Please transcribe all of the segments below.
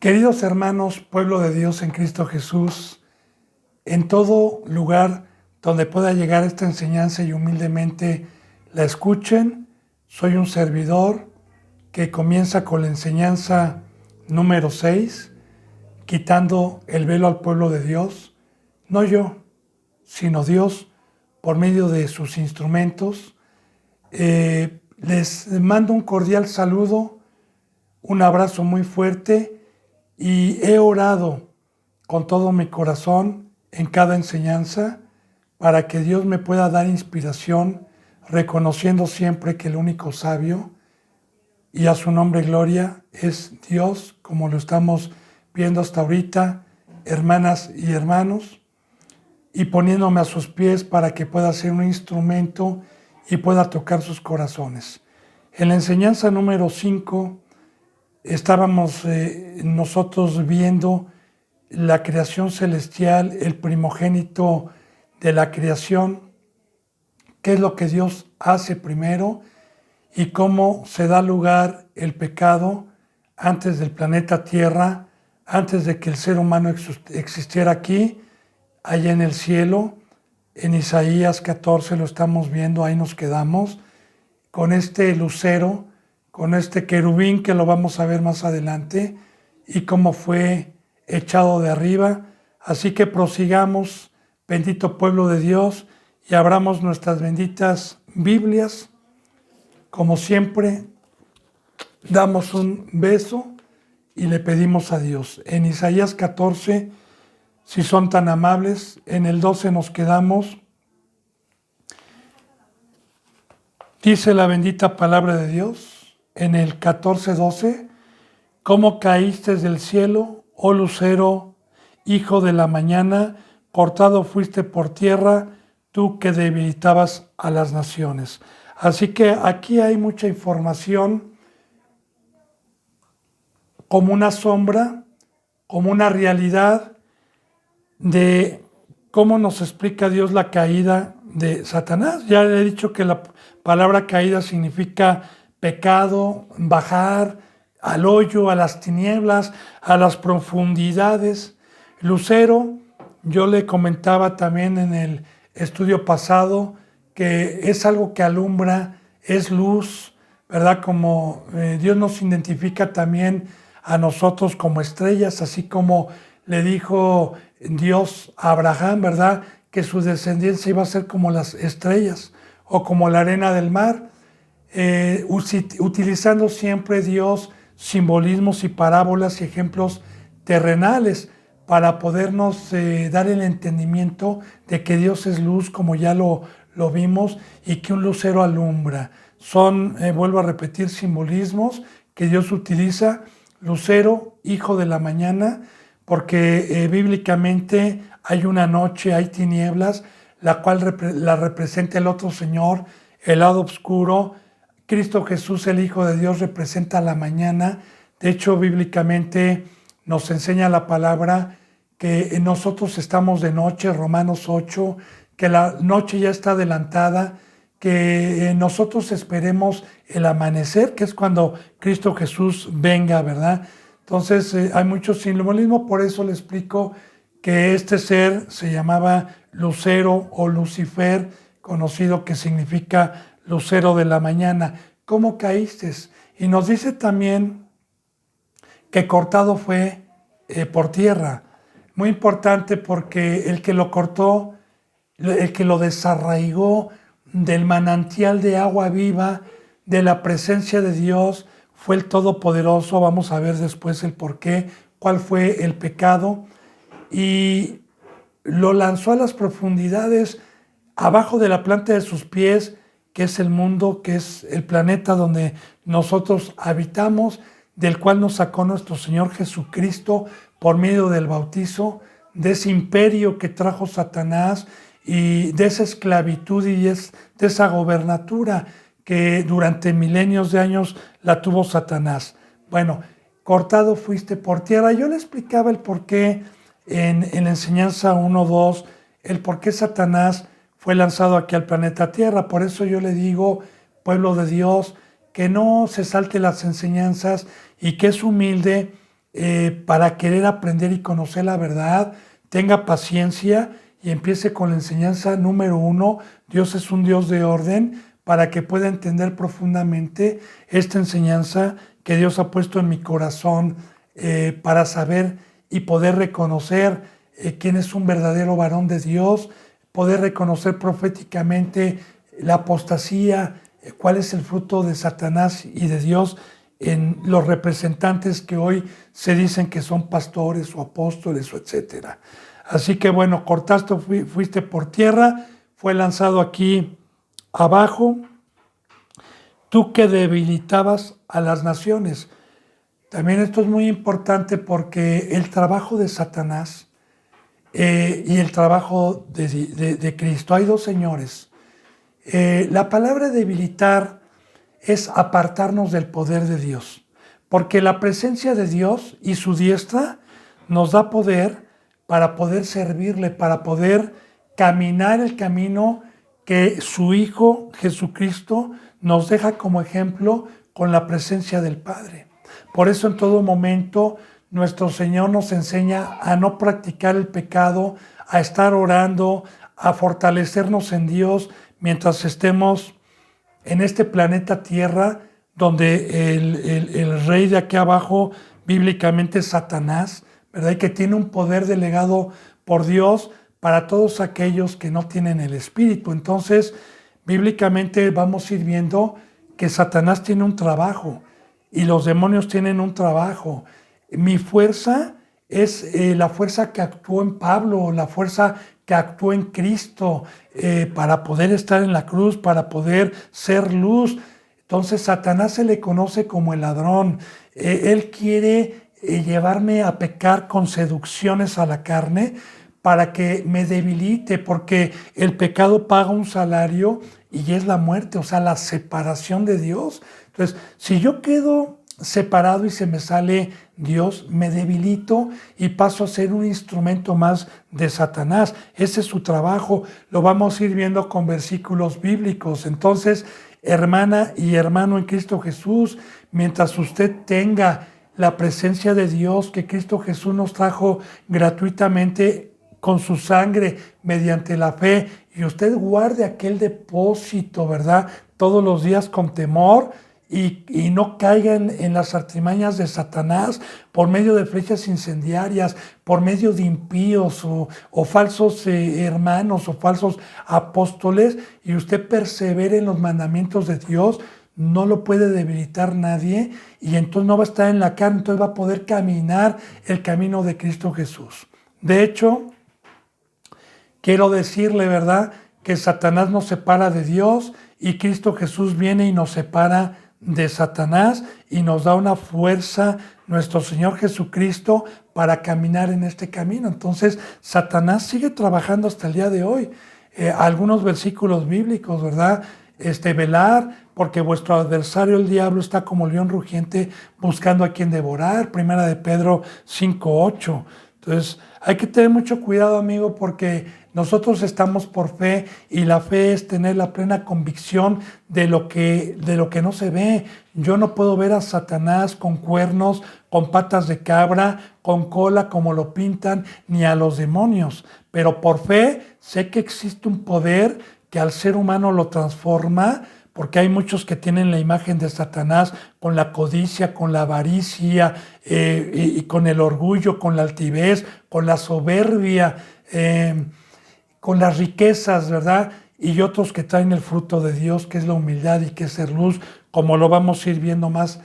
Queridos hermanos, pueblo de Dios en Cristo Jesús, en todo lugar donde pueda llegar esta enseñanza y humildemente la escuchen, soy un servidor que comienza con la enseñanza número 6, quitando el velo al pueblo de Dios, no yo, sino Dios, por medio de sus instrumentos. Les mando un cordial saludo, un abrazo muy fuerte y he orado con todo mi corazón en cada enseñanza para que Dios me pueda dar inspiración, reconociendo siempre que el único sabio, y a su nombre gloria, es Dios, como lo estamos viendo hasta ahorita, hermanas y hermanos, y poniéndome a sus pies para que pueda ser un instrumento y pueda tocar sus corazones. En la enseñanza número 5 estábamos nosotros viendo la creación celestial, el primogénito de la creación, qué es lo que Dios hace primero y cómo se da lugar el pecado antes del planeta Tierra, antes de que el ser humano existiera aquí, allá en el cielo. En Isaías 14 lo estamos viendo, ahí nos quedamos, con este lucero, con este querubín que lo vamos a ver más adelante, y cómo fue echado de arriba. Así que prosigamos, bendito pueblo de Dios, y abramos nuestras benditas Biblias. Como siempre, damos un beso y le pedimos a Dios. En Isaías 14, si son tan amables, en el 12 nos quedamos. Dice la bendita palabra de Dios, en el 14:12, ¿cómo caíste del cielo, oh lucero, hijo de la mañana? Cortado fuiste por tierra, tú que debilitabas a las naciones. Así que aquí hay mucha información, como una sombra, como una realidad de cómo nos explica Dios la caída de Satanás. Ya le he dicho que la palabra caída significa pecado, bajar al hoyo, a las tinieblas, a las profundidades. Lucero, yo le comentaba también en el estudio pasado que es algo que alumbra, es luz, ¿verdad? Como Dios nos identifica también a nosotros como estrellas, así como le dijo Dios a Abraham, ¿verdad? Que su descendencia iba a ser como las estrellas o como la arena del mar, utilizando siempre Dios simbolismos y parábolas y ejemplos terrenales para podernos dar el entendimiento de que Dios es luz, como ya lo vimos, y que un lucero alumbra. Son, vuelvo a repetir, simbolismos que Dios utiliza. Lucero, hijo de la mañana, porque bíblicamente hay una noche, hay tinieblas, la cual la representa el otro Señor, el lado oscuro. Cristo Jesús, el Hijo de Dios, representa la mañana. De hecho, bíblicamente nos enseña la palabra que nosotros estamos de noche, Romanos 8, que la noche ya está adelantada, que nosotros esperemos el amanecer, que es cuando Cristo Jesús venga, ¿verdad? Entonces hay mucho simbolismo, por eso le explico que este ser se llamaba Lucero o Lucifer, conocido que significa lucero de la mañana. ¿Cómo caíste? Y nos dice también que cortado fue por tierra. Muy importante, porque el que lo cortó, el que lo desarraigó del manantial de agua viva, de la presencia de Dios, fue el Todopoderoso. Vamos a ver después el por qué, cuál fue el pecado. Y lo lanzó a las profundidades, abajo de la planta de sus pies, que es el mundo, que es el planeta donde nosotros habitamos, del cual nos sacó nuestro Señor Jesucristo por medio del bautizo, de ese imperio que trajo Satanás y de esa esclavitud y de esa gobernatura que durante milenios de años la tuvo Satanás. Bueno, cortado fuiste por tierra. Yo le explicaba el por qué en la enseñanza 1:2, el por qué Satanás fue lanzado aquí al planeta Tierra. Por eso yo le digo, pueblo de Dios, que no se salte las enseñanzas y que es humilde para querer aprender y conocer la verdad, tenga paciencia y empiece con la enseñanza número 1. Dios es un Dios de orden, para que pueda entender profundamente esta enseñanza que Dios ha puesto en mi corazón, para saber y poder reconocer quién es un verdadero varón de Dios, poder reconocer proféticamente la apostasía, cuál es el fruto de Satanás y de Dios en los representantes que hoy se dicen que son pastores o apóstoles o etcétera. Así que bueno, cortaste, fuiste por tierra, fue lanzado aquí abajo, tú que debilitabas a las naciones. También esto es muy importante porque el trabajo de Satanás y el trabajo de Cristo, hay dos señores. La palabra debilitar es apartarnos del poder de Dios, porque la presencia de Dios y su diestra nos da poder para poder servirle, para poder caminar el camino que su Hijo Jesucristo nos deja como ejemplo con la presencia del Padre. Por eso en todo momento nuestro Señor nos enseña a no practicar el pecado, a estar orando, a fortalecernos en Dios mientras estemos en este planeta Tierra, donde el rey de aquí abajo bíblicamente es Satanás, ¿verdad? Y que tiene un poder delegado por Dios para todos aquellos que no tienen el Espíritu. Entonces, bíblicamente vamos a ir viendo que Satanás tiene un trabajo y los demonios tienen un trabajo. Mi fuerza es la fuerza que actuó en Pablo, la fuerza que actuó en Cristo para poder estar en la cruz, para poder ser luz. Entonces Satanás se le conoce como el ladrón. Él quiere llevarme a pecar con seducciones a la carne para que me debilite, porque el pecado paga un salario y es la muerte, o sea, la separación de Dios. Entonces, si yo quedo separado y se me sale Dios, me debilito y paso a ser un instrumento más de Satanás. Ese es su trabajo. Lo vamos a ir viendo con versículos bíblicos. Entonces, hermana y hermano en Cristo Jesús, mientras usted tenga la presencia de Dios que Cristo Jesús nos trajo gratuitamente con su sangre mediante la fe, y usted guarde aquel depósito, ¿verdad? Todos los días con temor, y no caigan en las artimañas de Satanás por medio de flechas incendiarias, por medio de impíos o falsos hermanos o falsos apóstoles, y usted persevere en los mandamientos de Dios. No lo puede debilitar nadie, y entonces no va a estar en la carne, entonces va a poder caminar el camino de Cristo Jesús. De hecho, quiero decirle, ¿verdad?, que Satanás nos separa de Dios y Cristo Jesús viene y nos separa de Satanás y nos da una fuerza, nuestro Señor Jesucristo, para caminar en este camino. Entonces, Satanás sigue trabajando hasta el día de hoy. Algunos versículos bíblicos, ¿verdad? Velar, porque vuestro adversario el diablo está como león rugiente buscando a quien devorar. Primera de Pedro 5:8. Entonces, hay que tener mucho cuidado, amigo, porque nosotros estamos por fe, y la fe es tener la plena convicción de lo que no se ve. Yo no puedo ver a Satanás con cuernos, con patas de cabra, con cola como lo pintan, ni a los demonios. Pero por fe sé que existe un poder que al ser humano lo transforma, porque hay muchos que tienen la imagen de Satanás con la codicia, con la avaricia, y con el orgullo, con la altivez, con la soberbia, con las riquezas, ¿verdad? Y otros que traen el fruto de Dios, que es la humildad y que es ser luz, como lo vamos a ir viendo más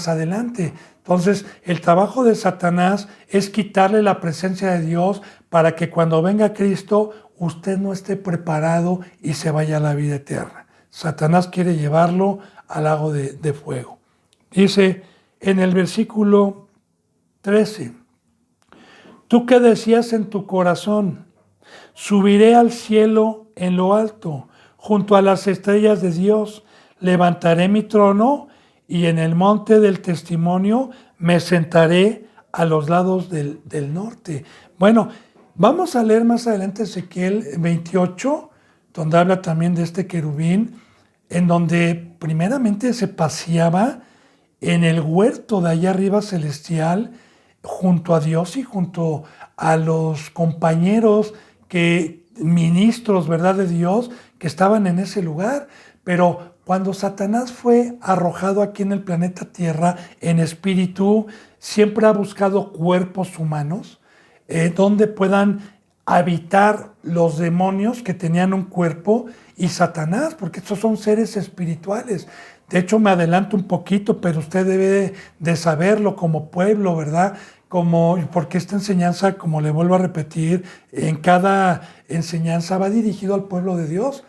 adelante. Entonces, el trabajo de Satanás es quitarle la presencia de Dios para que cuando venga Cristo, usted no esté preparado y se vaya a la vida eterna. Satanás quiere llevarlo al lago de fuego. Dice en el versículo 13, tú que decías en tu corazón, subiré al cielo en lo alto, junto a las estrellas de Dios, levantaré mi trono y en el monte del testimonio me sentaré a los lados del norte. Bueno, vamos a leer más adelante Ezequiel 28, donde habla también de este querubín, en donde primeramente se paseaba en el huerto de allá arriba celestial, junto a Dios y junto a los compañeros ministros, ¿verdad?, de Dios que estaban en ese lugar. Pero cuando Satanás fue arrojado aquí en el planeta Tierra en espíritu, siempre ha buscado cuerpos humanos donde puedan habitar los demonios que tenían un cuerpo y Satanás, porque estos son seres espirituales. De hecho, me adelanto un poquito, pero usted debe de saberlo como pueblo, ¿verdad? Porque esta enseñanza, como le vuelvo a repetir, en cada enseñanza va dirigido al pueblo de Dios.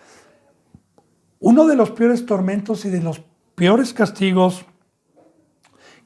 Uno de los peores tormentos y de los peores castigos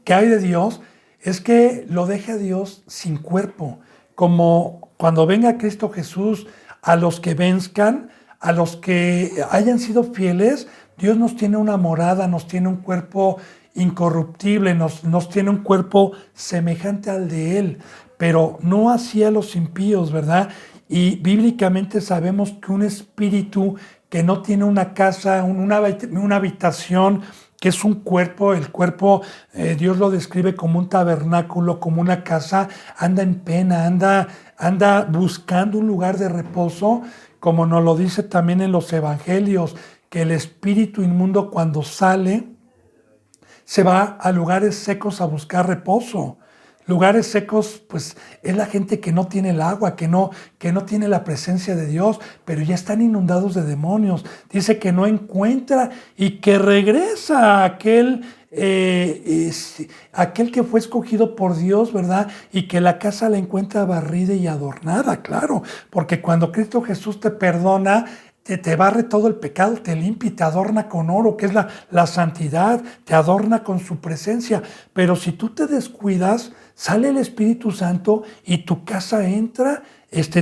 que hay de Dios es que lo deje a Dios sin cuerpo, como cuando venga Cristo Jesús, a los que venzcan, a los que hayan sido fieles, Dios nos tiene una morada, nos tiene un cuerpo incorruptible, nos tiene un cuerpo semejante al de Él, pero no así a los impíos, ¿verdad? Y bíblicamente sabemos que un espíritu que no tiene una casa, una habitación, que es un cuerpo, el cuerpo Dios lo describe como un tabernáculo, como una casa, anda en pena, anda buscando un lugar de reposo, como nos lo dice también en los evangelios, que el espíritu inmundo cuando sale, se va a lugares secos a buscar reposo. Lugares secos, pues es la gente que no tiene el agua, que no tiene la presencia de Dios, pero ya están inundados de demonios. Dice que no encuentra y que regresa a aquel que fue escogido por Dios, ¿verdad? Y que la casa la encuentra barrida y adornada, claro, porque cuando Cristo Jesús te perdona, te barre todo el pecado, te limpia y te adorna con oro, que es la santidad, te adorna con su presencia. Pero si tú te descuidas, sale el Espíritu Santo y tu casa entra,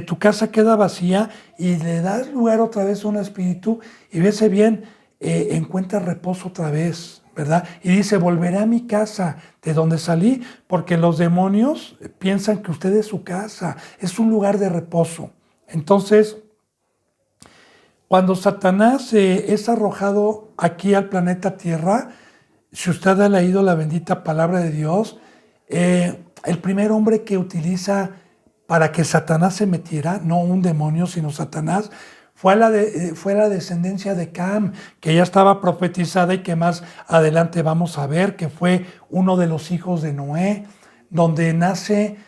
tu casa queda vacía y le das lugar otra vez a un espíritu y vese bien, encuentra reposo otra vez, ¿verdad? Y dice, volveré a mi casa de donde salí, porque los demonios piensan que usted es su casa, es un lugar de reposo. Entonces, cuando Satanás es arrojado aquí al planeta Tierra, si usted ha leído la bendita palabra de Dios, el primer hombre que utiliza para que Satanás se metiera, no un demonio, sino Satanás, fue la descendencia de Cam, que ya estaba profetizada y que más adelante vamos a ver, que fue uno de los hijos de Noé, donde nace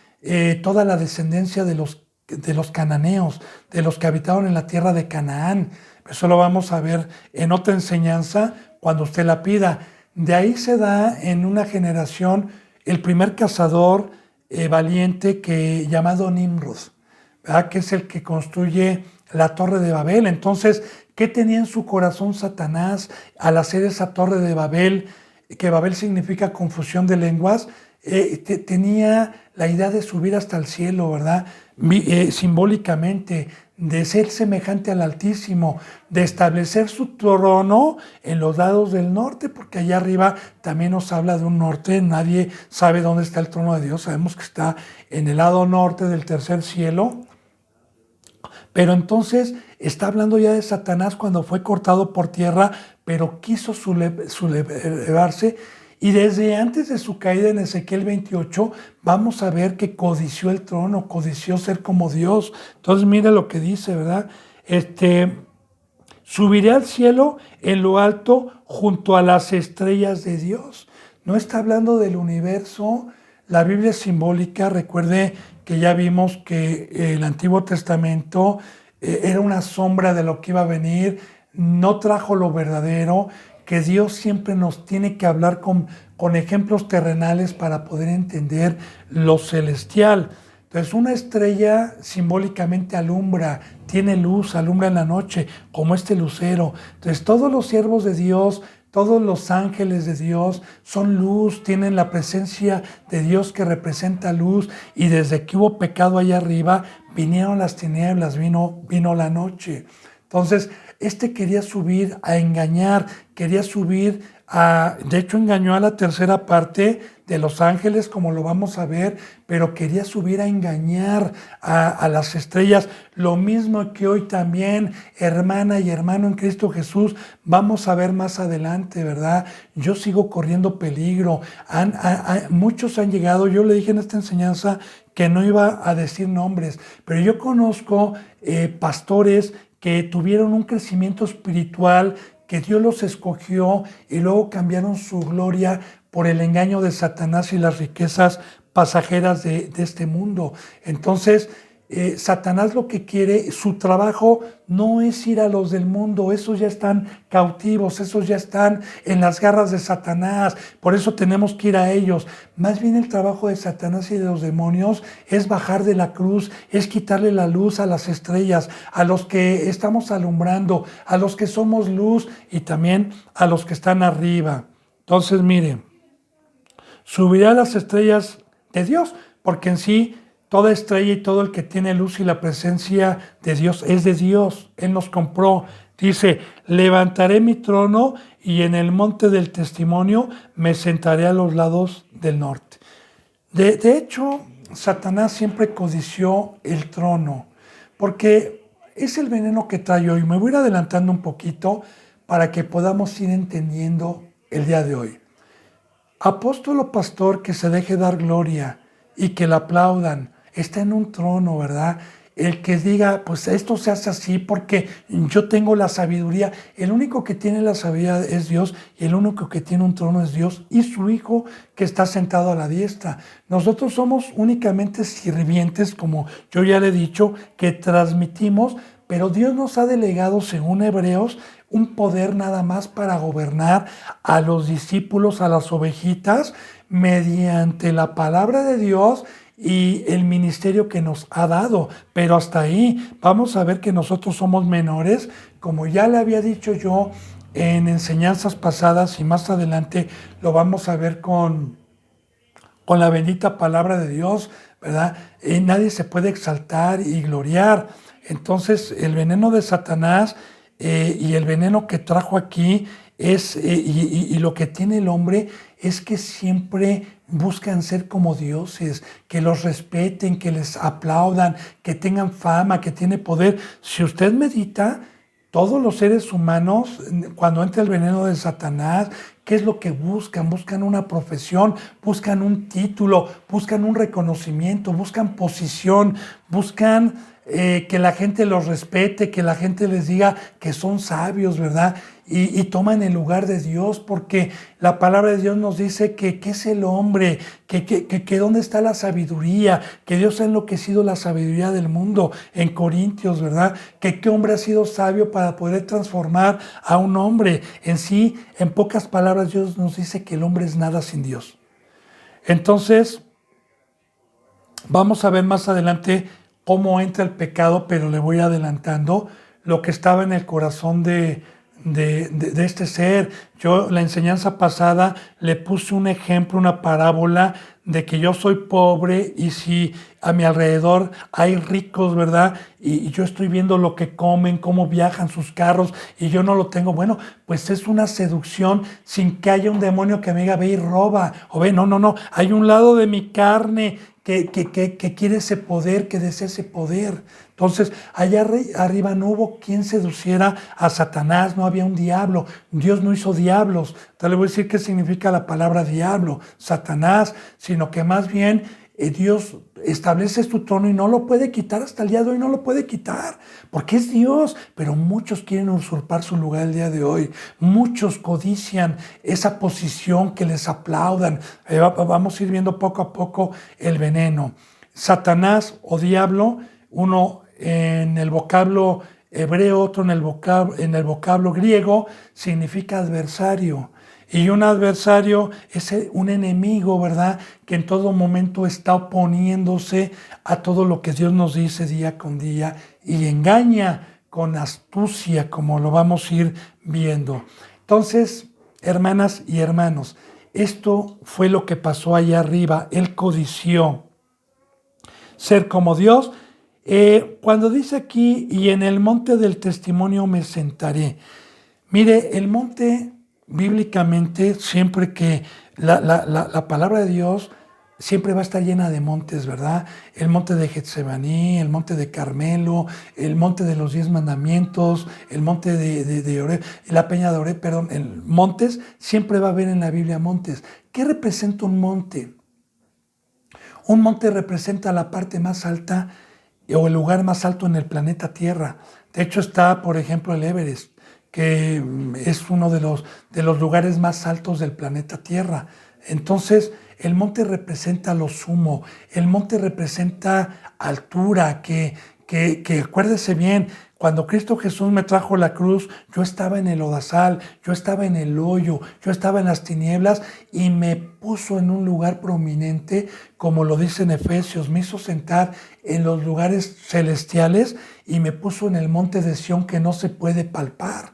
toda la descendencia de los cananeos, de los que habitaron en la tierra de Canaán. Eso lo vamos a ver en otra enseñanza cuando usted la pida. De ahí se da en una generación el primer cazador valiente llamado Nimrod, ¿verdad? Que es el que construye la torre de Babel. Entonces, ¿qué tenía en su corazón Satanás al hacer esa torre de Babel? Que Babel significa confusión de lenguas. Tenía la idea de subir hasta el cielo, ¿verdad? Simbólicamente, de ser semejante al Altísimo, de establecer su trono en los lados del norte, porque allá arriba también nos habla de un norte. Nadie sabe dónde está el trono de Dios, sabemos que está en el lado norte del tercer cielo. Pero entonces está hablando ya de Satanás cuando fue cortado por tierra, pero quiso sublevarse. Y desde antes de su caída en Ezequiel 28, vamos a ver que codició el trono, codició ser como Dios. Entonces mira lo que dice, ¿verdad? Subiré al cielo en lo alto junto a las estrellas de Dios. No está hablando del universo. La Biblia es simbólica. Recuerde que ya vimos que el Antiguo Testamento era una sombra de lo que iba a venir, no trajo lo verdadero, que Dios siempre nos tiene que hablar con ejemplos terrenales para poder entender lo celestial. Entonces, una estrella simbólicamente alumbra, tiene luz, alumbra en la noche, como este lucero. Entonces, todos los siervos de Dios, todos los ángeles de Dios son luz, tienen la presencia de Dios que representa luz, y desde que hubo pecado allá arriba, vinieron las tinieblas, vino la noche. Entonces, quería subir a engañar, quería subir de hecho engañó a la tercera parte de los ángeles, como lo vamos a ver, pero quería subir a engañar a las estrellas. Lo mismo que hoy también, hermana y hermano en Cristo Jesús, vamos a ver más adelante, ¿verdad? Yo sigo corriendo peligro. Muchos han llegado, yo le dije en esta enseñanza que no iba a decir nombres, pero yo conozco pastores que tuvieron un crecimiento espiritual, que Dios los escogió y luego cambiaron su gloria por el engaño de Satanás y las riquezas pasajeras de este mundo. Entonces, Satanás lo que quiere, su trabajo no es ir a los del mundo, esos ya están cautivos, esos ya están en las garras de Satanás, por eso tenemos que ir a ellos. Más bien el trabajo de Satanás y de los demonios es bajar de la cruz, es quitarle la luz a las estrellas, a los que estamos alumbrando, a los que somos luz y también a los que están arriba. Entonces, miren, subirá a las estrellas de Dios, porque en sí toda estrella y todo el que tiene luz y la presencia de Dios es de Dios. Él nos compró. Dice, levantaré mi trono y en el monte del testimonio me sentaré a los lados del norte. De hecho, Satanás siempre codició el trono, porque es el veneno que trae hoy. Me voy a ir adelantando un poquito para que podamos ir entendiendo el día de hoy. Apóstol o pastor que se deje dar gloria y que la aplaudan, está en un trono, ¿verdad? El que diga, pues esto se hace así porque yo tengo la sabiduría. El único que tiene la sabiduría es Dios y el único que tiene un trono es Dios y su Hijo que está sentado a la diestra. Nosotros somos únicamente sirvientes, como yo ya le he dicho, que transmitimos, pero Dios nos ha delegado, según Hebreos, un poder nada más para gobernar a los discípulos, a las ovejitas, mediante la palabra de Dios y el ministerio que nos ha dado. Pero hasta ahí vamos a ver que nosotros somos menores, como ya le había dicho yo en enseñanzas pasadas y más adelante lo vamos a ver con la bendita palabra de Dios, ¿verdad? Nadie se puede exaltar y gloriar. Entonces el veneno de Satanás y el veneno que trajo aquí es, y lo que tiene el hombre es que siempre buscan ser como dioses, que los respeten, que les aplaudan, que tengan fama, que tiene poder. Si usted medita, todos los seres humanos, cuando entra el veneno de Satanás, ¿qué es lo que buscan? Buscan una profesión, buscan un título, buscan un reconocimiento, buscan posición, buscan que la gente los respete, que la gente les diga que son sabios, ¿verdad? Y toman el lugar de Dios, porque la palabra de Dios nos dice que ¿qué es el hombre? Que dónde está la sabiduría, que Dios ha enloquecido la sabiduría del mundo en Corintios, ¿verdad? Que qué hombre ha sido sabio para poder transformar a un hombre. En sí, en pocas palabras, Dios nos dice que el hombre es nada sin Dios. Entonces, vamos a ver más adelante cómo entra el pecado, pero le voy adelantando lo que estaba en el corazón de este ser. Yo la enseñanza pasada le puse un ejemplo, una parábola de que yo soy pobre y si a mi alrededor hay ricos, ¿verdad? Y yo estoy viendo lo que comen, cómo viajan sus carros y yo no lo tengo. Bueno, pues es una seducción sin que haya un demonio que me diga, ve y roba. O ve, no, hay un lado de mi carne que quiere ese poder, que desea ese poder. Entonces, allá arriba no hubo quien seduciera a Satanás, no había un diablo. Dios no hizo diablos. Entonces le voy a decir qué significa la palabra diablo, Satanás, sino que más bien Dios establece su trono y no lo puede quitar hasta el día de hoy, no lo puede quitar, porque es Dios, pero muchos quieren usurpar su lugar el día de hoy, muchos codician esa posición, que les aplaudan. Vamos a ir viendo poco a poco el veneno. Satanás o diablo, uno en el vocablo hebreo, otro en el vocablo griego, significa adversario. Y un adversario es un enemigo, ¿verdad? Que en todo momento está oponiéndose a todo lo que Dios nos dice día con día y engaña con astucia, como lo vamos a ir viendo. Entonces, hermanas y hermanos, esto fue lo que pasó allá arriba. Él codició ser como Dios. Cuando dice aquí, y en el monte del testimonio me sentaré. Mire, el monte bíblicamente, siempre que la palabra de Dios siempre va a estar llena de montes, ¿verdad? El monte de Getsemaní, el monte de Carmelo, el monte de los 10 mandamientos, el monte de Oreb, la peña de Oreb, perdón, el montes, siempre va a haber en la Biblia montes. ¿Qué representa un monte? Un monte representa la parte más alta o el lugar más alto en el planeta Tierra. De hecho está, por ejemplo, el Everest, que es uno de los lugares más altos del planeta Tierra. Entonces, el monte representa lo sumo, el monte representa altura, que acuérdese bien, cuando Cristo Jesús me trajo la cruz, yo estaba en el lodazal, yo estaba en el hoyo, yo estaba en las tinieblas y me puso en un lugar prominente, como lo dice en Efesios, me hizo sentar en los lugares celestiales y me puso en el monte de Sión que no se puede palpar.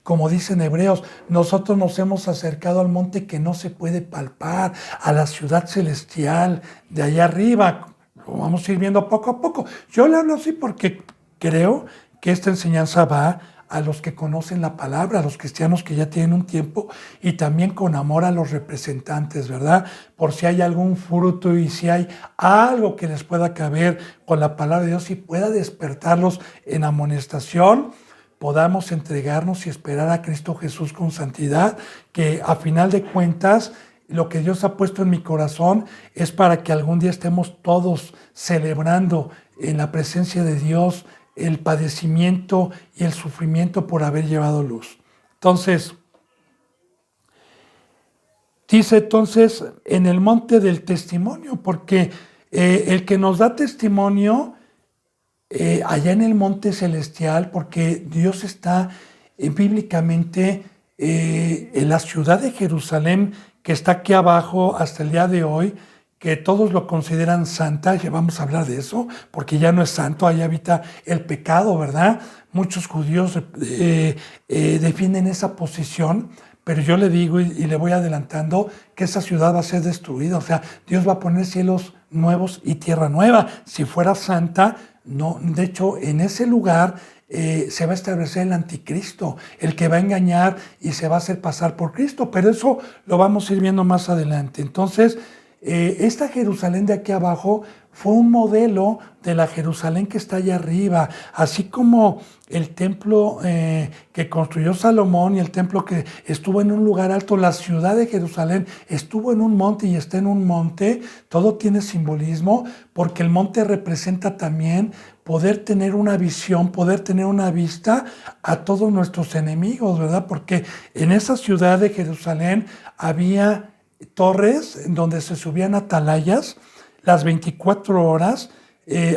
Como dicen Hebreos, nosotros nos hemos acercado al monte que no se puede palpar, a la ciudad celestial, de allá arriba. Lo vamos a ir viendo poco a poco. Yo le hablo así porque creo que esta enseñanza va a los que conocen la palabra, a los cristianos que ya tienen un tiempo y también con amor a los representantes, ¿verdad? Por si hay algún fruto y si hay algo que les pueda caber con la palabra de Dios y pueda despertarlos en amonestación, podamos entregarnos y esperar a Cristo Jesús con santidad, que a final de cuentas lo que Dios ha puesto en mi corazón es para que algún día estemos todos celebrando en la presencia de Dios el padecimiento y el sufrimiento por haber llevado luz. Entonces, dice entonces en el monte del testimonio, porque el que nos da testimonio allá en el monte celestial, porque Dios está bíblicamente en la ciudad de Jerusalén, que está aquí abajo hasta el día de hoy, que todos lo consideran santa, ya vamos a hablar de eso, porque ya no es santo, ahí habita el pecado, ¿verdad? Muchos judíos defienden esa posición, pero yo le digo y le voy adelantando que esa ciudad va a ser destruida, o sea, Dios va a poner cielos nuevos y tierra nueva. Si fuera santa, no, de hecho, en ese lugar se va a establecer el anticristo, el que va a engañar y se va a hacer pasar por Cristo, pero eso lo vamos a ir viendo más adelante. Entonces, esta Jerusalén de aquí abajo fue un modelo de la Jerusalén que está allá arriba, así como el templo que construyó Salomón y el templo que estuvo en un lugar alto, la ciudad de Jerusalén estuvo en un monte y está en un monte. Todo tiene simbolismo porque el monte representa también poder tener una visión, poder tener una vista a todos nuestros enemigos, ¿verdad? Porque en esa ciudad de Jerusalén había torres en donde se subían atalayas las 24 horas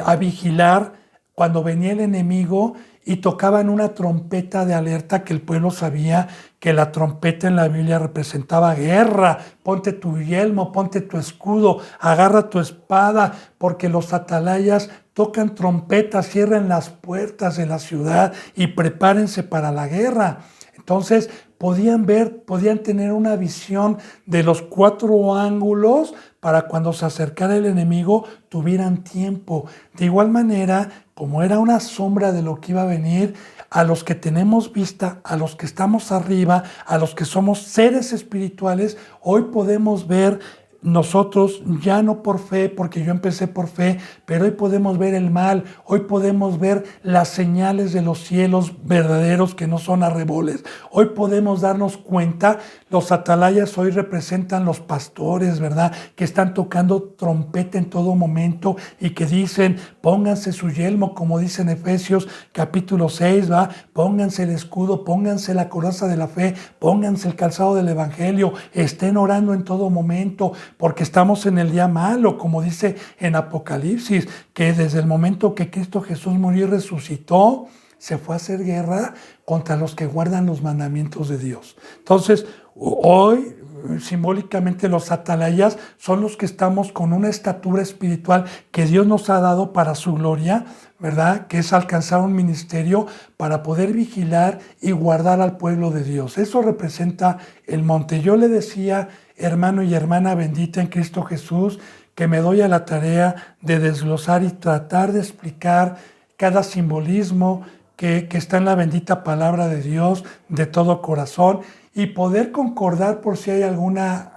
a vigilar cuando venía el enemigo y tocaban una trompeta de alerta que el pueblo sabía que la trompeta en la Biblia representaba guerra. Ponte tu yelmo, ponte tu escudo, agarra tu espada, porque los atalayas tocan trompetas, cierren las puertas de la ciudad y prepárense para la guerra. Entonces podían ver, podían tener una visión de los 4 ángulos para cuando se acercara el enemigo tuvieran tiempo. De igual manera, como era una sombra de lo que iba a venir, a los que tenemos vista, a los que estamos arriba, a los que somos seres espirituales, hoy podemos ver nosotros, ya no por fe, porque yo empecé por fe, pero hoy podemos ver el mal, hoy podemos ver las señales de los cielos verdaderos que no son arreboles. Hoy podemos darnos cuenta, los atalayas hoy representan los pastores, ¿verdad? Que están tocando trompeta en todo momento y que dicen, pónganse su yelmo, como dice en Efesios capítulo 6, ¿va? Pónganse el escudo, pónganse la coraza de la fe, pónganse el calzado del evangelio, estén orando en todo momento, porque estamos en el día malo, como dice en Apocalipsis, que desde el momento que Cristo Jesús murió y resucitó, se fue a hacer guerra contra los que guardan los mandamientos de Dios. Entonces, hoy, simbólicamente, los atalayas son los que estamos con una estatura espiritual que Dios nos ha dado para su gloria, ¿verdad? Que es alcanzar un ministerio para poder vigilar y guardar al pueblo de Dios. Eso representa el monte. Yo le decía, hermano y hermana bendita en Cristo Jesús, que me doy a la tarea de desglosar y tratar de explicar cada simbolismo que está en la bendita palabra de Dios de todo corazón y poder concordar por si hay alguna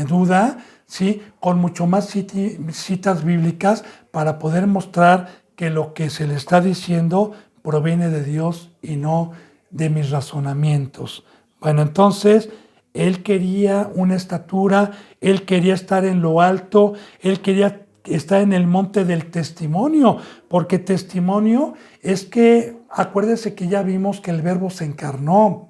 duda, ¿sí? Con mucho más citas bíblicas para poder mostrar que lo que se le está diciendo proviene de Dios y no de mis razonamientos. Bueno, entonces, él quería una estatura, él quería estar en lo alto, él quería estar en el monte del testimonio, porque testimonio es que, acuérdense que ya vimos que el verbo se encarnó,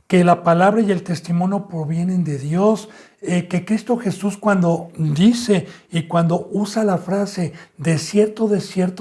que la palabra y el testimonio provienen de Dios, que Cristo Jesús cuando dice y cuando usa la frase de cierto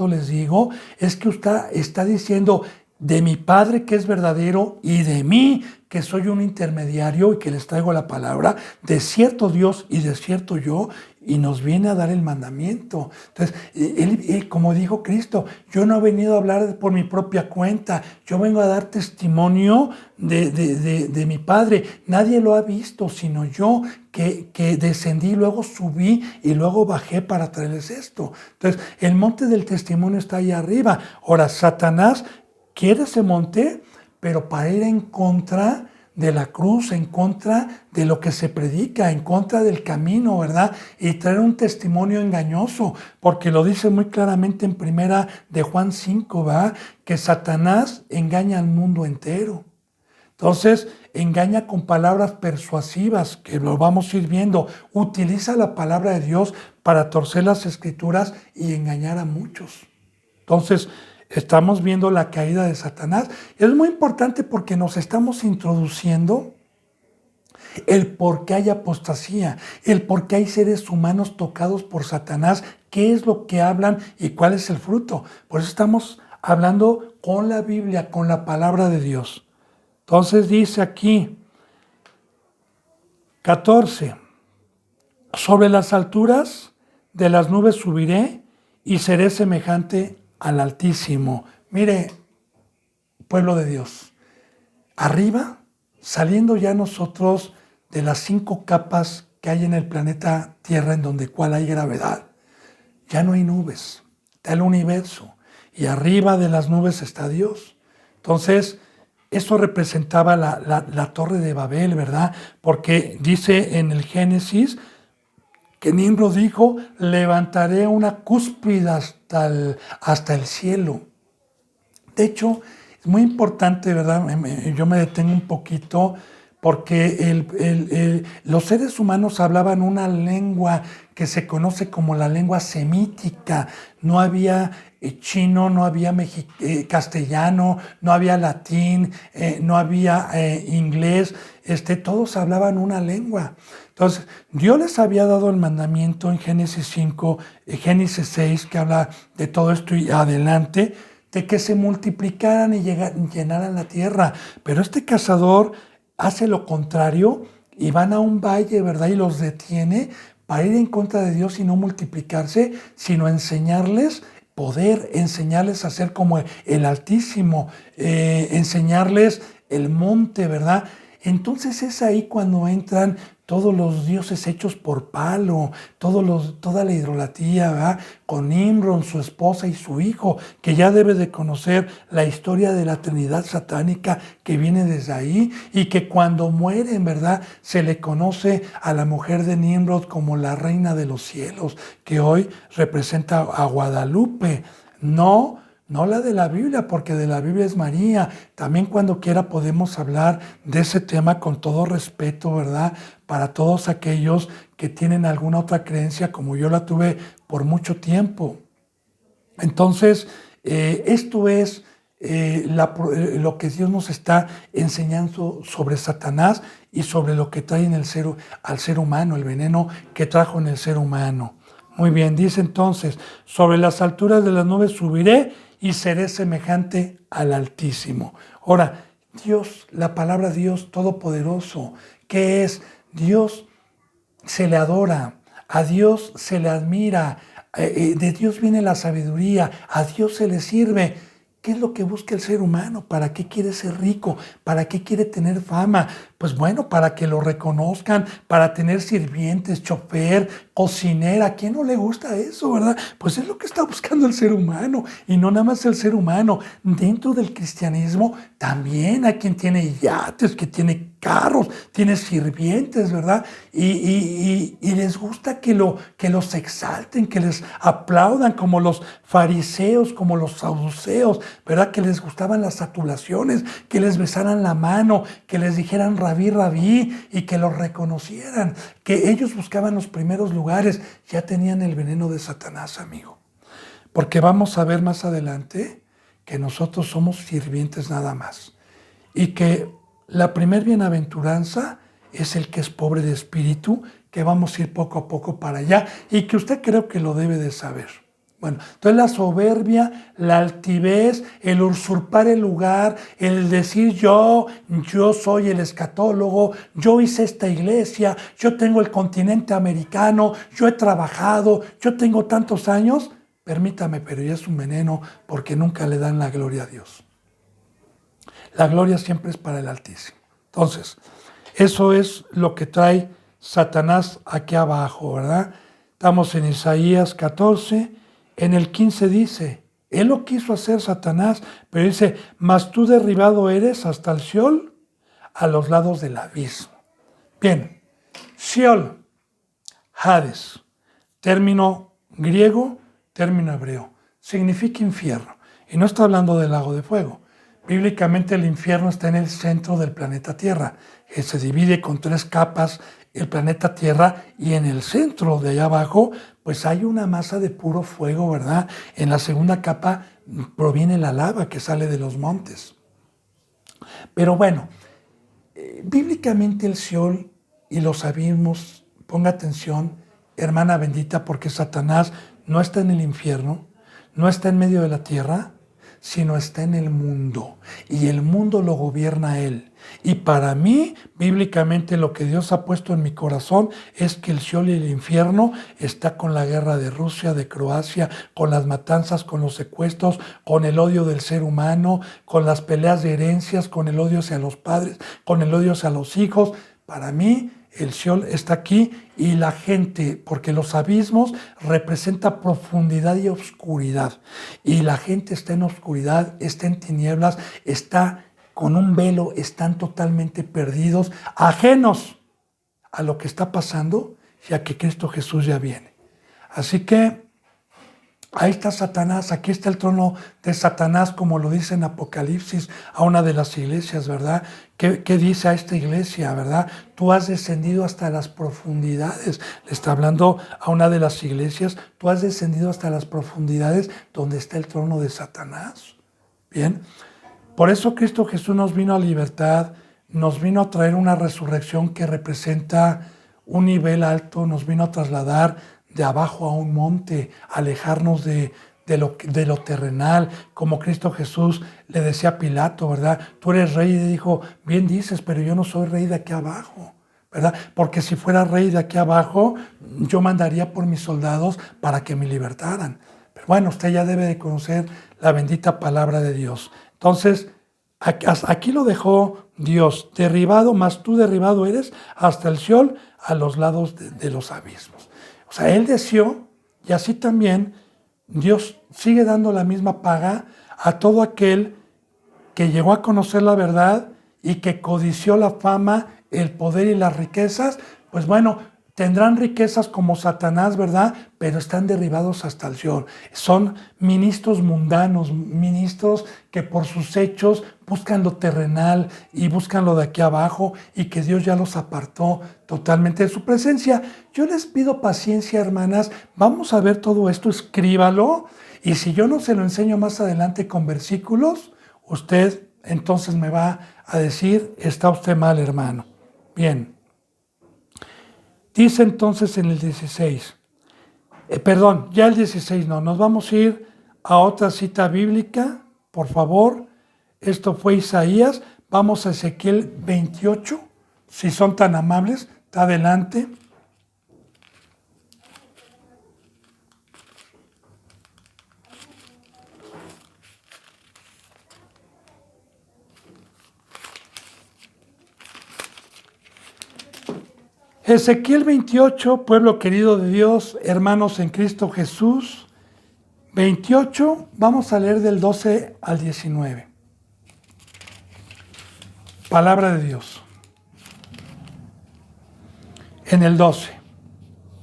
les digo, es que usted está diciendo de mi Padre que es verdadero y de mí que soy un intermediario y que les traigo la palabra, de cierto Dios y de cierto yo, y nos viene a dar el mandamiento. Entonces, él, como dijo Cristo, yo no he venido a hablar por mi propia cuenta, yo vengo a dar testimonio de mi Padre. Nadie lo ha visto, sino yo que descendí, luego subí y luego bajé para traerles esto. Entonces, el monte del testimonio está ahí arriba. Ahora, Satanás quiere ese monte, pero para ir en contra de la cruz, en contra de lo que se predica, en contra del camino, ¿verdad? Y traer un testimonio engañoso, porque lo dice muy claramente en primera de Juan 5, ¿verdad? Que Satanás engaña al mundo entero. Entonces, engaña con palabras persuasivas, que lo vamos a ir viendo. Utiliza la palabra de Dios para torcer las escrituras y engañar a muchos. Entonces, estamos viendo la caída de Satanás. Es muy importante porque nos estamos introduciendo el por qué hay apostasía, el por qué hay seres humanos tocados por Satanás, qué es lo que hablan y cuál es el fruto. Por eso estamos hablando con la Biblia, con la palabra de Dios. Entonces dice aquí, 14, sobre las alturas de las nubes subiré y seré semejante al Altísimo. Mire, pueblo de Dios, arriba, saliendo ya nosotros de las 5 capas que hay en el planeta Tierra, en donde cual hay gravedad, ya no hay nubes, está el universo, y arriba de las nubes está Dios. Entonces, eso representaba la torre de Babel, ¿verdad? Porque dice en el Génesis que Nimrod dijo, levantaré una cúspide hasta el cielo. De hecho, es muy importante, ¿verdad? Yo me detengo un poquito porque los seres humanos hablaban una lengua que se conoce como la lengua semítica. No había chino, no había castellano, no había latín, no había inglés. Todos hablaban una lengua. Entonces, Dios les había dado el mandamiento en Génesis 5, Génesis 6, que habla de todo esto y adelante, de que se multiplicaran y llenaran la tierra. Pero este cazador hace lo contrario y van a un valle, ¿verdad? Y los detiene para ir en contra de Dios y no multiplicarse, sino enseñarles poder, enseñarles a ser como el Altísimo, enseñarles el monte, ¿verdad? Entonces es ahí cuando entran todos los dioses hechos por palo, toda la idolatría, ¿verdad? Con Nimrod, su esposa y su hijo, que ya debe de conocer la historia de la Trinidad satánica que viene desde ahí, y que cuando mueren, ¿verdad? Se le conoce a la mujer de Nimrod como la reina de los cielos, que hoy representa a Guadalupe. No la de la Biblia, porque de la Biblia es María. También cuando quiera podemos hablar de ese tema con todo respeto, ¿verdad? Para todos aquellos que tienen alguna otra creencia, como yo la tuve por mucho tiempo. Entonces, esto es lo que Dios nos está enseñando sobre Satanás y sobre lo que trae en al ser humano, el veneno que trajo en el ser humano. Muy bien, dice entonces, sobre las alturas de las nubes subiré y seré semejante al Altísimo. Ahora, Dios, la palabra Dios Todopoderoso, ¿qué es? Dios se le adora, a Dios se le admira, de Dios viene la sabiduría, a Dios se le sirve. ¿Qué es lo que busca el ser humano? ¿Para qué quiere ser rico? ¿Para qué quiere tener fama? Pues bueno, para que lo reconozcan, para tener sirvientes, chofer, cocinera. ¿A quién no le gusta eso, verdad? Pues es lo que está buscando el ser humano. Y no nada más el ser humano. Dentro del cristianismo también hay quien tiene yates, que tiene carros, tiene sirvientes, ¿verdad? Y les gusta que los exalten, que les aplaudan, como los fariseos, como los saduceos, ¿verdad? Que les gustaban las saturaciones, que les besaran la mano, que les dijeran rabí, rabí, y que los reconocieran, que ellos buscaban los primeros lugares. Ya tenían el veneno de Satanás, amigo. Porque vamos a ver más adelante que nosotros somos sirvientes nada más. Y que la primer bienaventuranza es el que es pobre de espíritu, que vamos a ir poco a poco para allá y que usted creo que lo debe de saber. Bueno, entonces la soberbia, la altivez, el usurpar el lugar, el decir yo soy el escatólogo, yo hice esta iglesia, yo tengo el continente americano, yo he trabajado, yo tengo tantos años, permítame, pero ya es un veneno porque nunca le dan la gloria a Dios. La gloria siempre es para el Altísimo. Entonces, eso es lo que trae Satanás aquí abajo, ¿verdad? Estamos en Isaías 14, en el 15 dice, él lo quiso hacer Satanás, pero dice, mas tú derribado eres hasta el Sheol, a los lados del abismo. Bien, Sheol, Hades, término griego, término hebreo, significa infierno. Y no está hablando del lago de fuego. Bíblicamente el infierno está en el centro del planeta Tierra, que se divide con 3 capas el planeta Tierra, y en el centro de allá abajo pues hay una masa de puro fuego, ¿verdad? En la segunda capa proviene la lava que sale de los montes. Pero bueno, bíblicamente el Seol y los abismos, ponga atención, hermana bendita, porque Satanás no está en el infierno, no está en medio de la tierra, sino está en el mundo, y el mundo lo gobierna él. Y para mí, bíblicamente, lo que Dios ha puesto en mi corazón es que el Seol y el infierno está con la guerra de Rusia, de Croacia, con las matanzas, con los secuestros, con el odio del ser humano, con las peleas de herencias, con el odio hacia los padres, con el odio hacia los hijos. Para mí, el Seol está aquí, y la gente, porque los abismos representan profundidad y oscuridad, y la gente está en oscuridad, está en tinieblas, está con un velo, están totalmente perdidos, ajenos a lo que está pasando, ya que Cristo Jesús ya viene. Así que ahí está Satanás, aquí está el trono de Satanás, como lo dice en Apocalipsis a una de las iglesias, ¿verdad? ¿Qué dice a esta iglesia, verdad? Tú has descendido hasta las profundidades. Le está hablando a una de las iglesias, tú has descendido hasta las profundidades donde está el trono de Satanás. Bien, por eso Cristo Jesús nos vino a libertad, nos vino a traer una resurrección que representa un nivel alto, nos vino a trasladar de abajo a un monte, alejarnos de lo terrenal, como Cristo Jesús le decía a Pilato, ¿verdad? Tú eres rey, y dijo, bien dices, pero yo no soy rey de aquí abajo, ¿verdad? Porque si fuera rey de aquí abajo, yo mandaría por mis soldados para que me libertaran. Pero bueno, usted ya debe de conocer la bendita palabra de Dios. Entonces, aquí lo dejó Dios, derribado, mas tú derribado eres hasta el Seol, a los lados de los abismos. O sea, él deseó, y así también Dios sigue dando la misma paga a todo aquel que llegó a conocer la verdad y que codició la fama, el poder y las riquezas. Pues bueno, tendrán riquezas como Satanás, ¿verdad? Pero están derribados hasta el Seol. Son ministros mundanos, ministros que por sus hechos buscan lo terrenal y buscan lo de aquí abajo, y que Dios ya los apartó totalmente de su presencia. Yo les pido paciencia, hermanas. Vamos a ver todo esto, escríbalo. Y si yo no se lo enseño más adelante con versículos, usted entonces me va a decir, está usted mal, hermano. Bien. Dice entonces en el 16, ya el 16 no, nos vamos a ir a otra cita bíblica, por favor. Esto fue Isaías, vamos a Ezequiel 28, si son tan amables, está adelante. Ezequiel 28, pueblo querido de Dios, hermanos en Cristo Jesús. 28, vamos a leer del 12 al 19. Palabra de Dios. En el 12,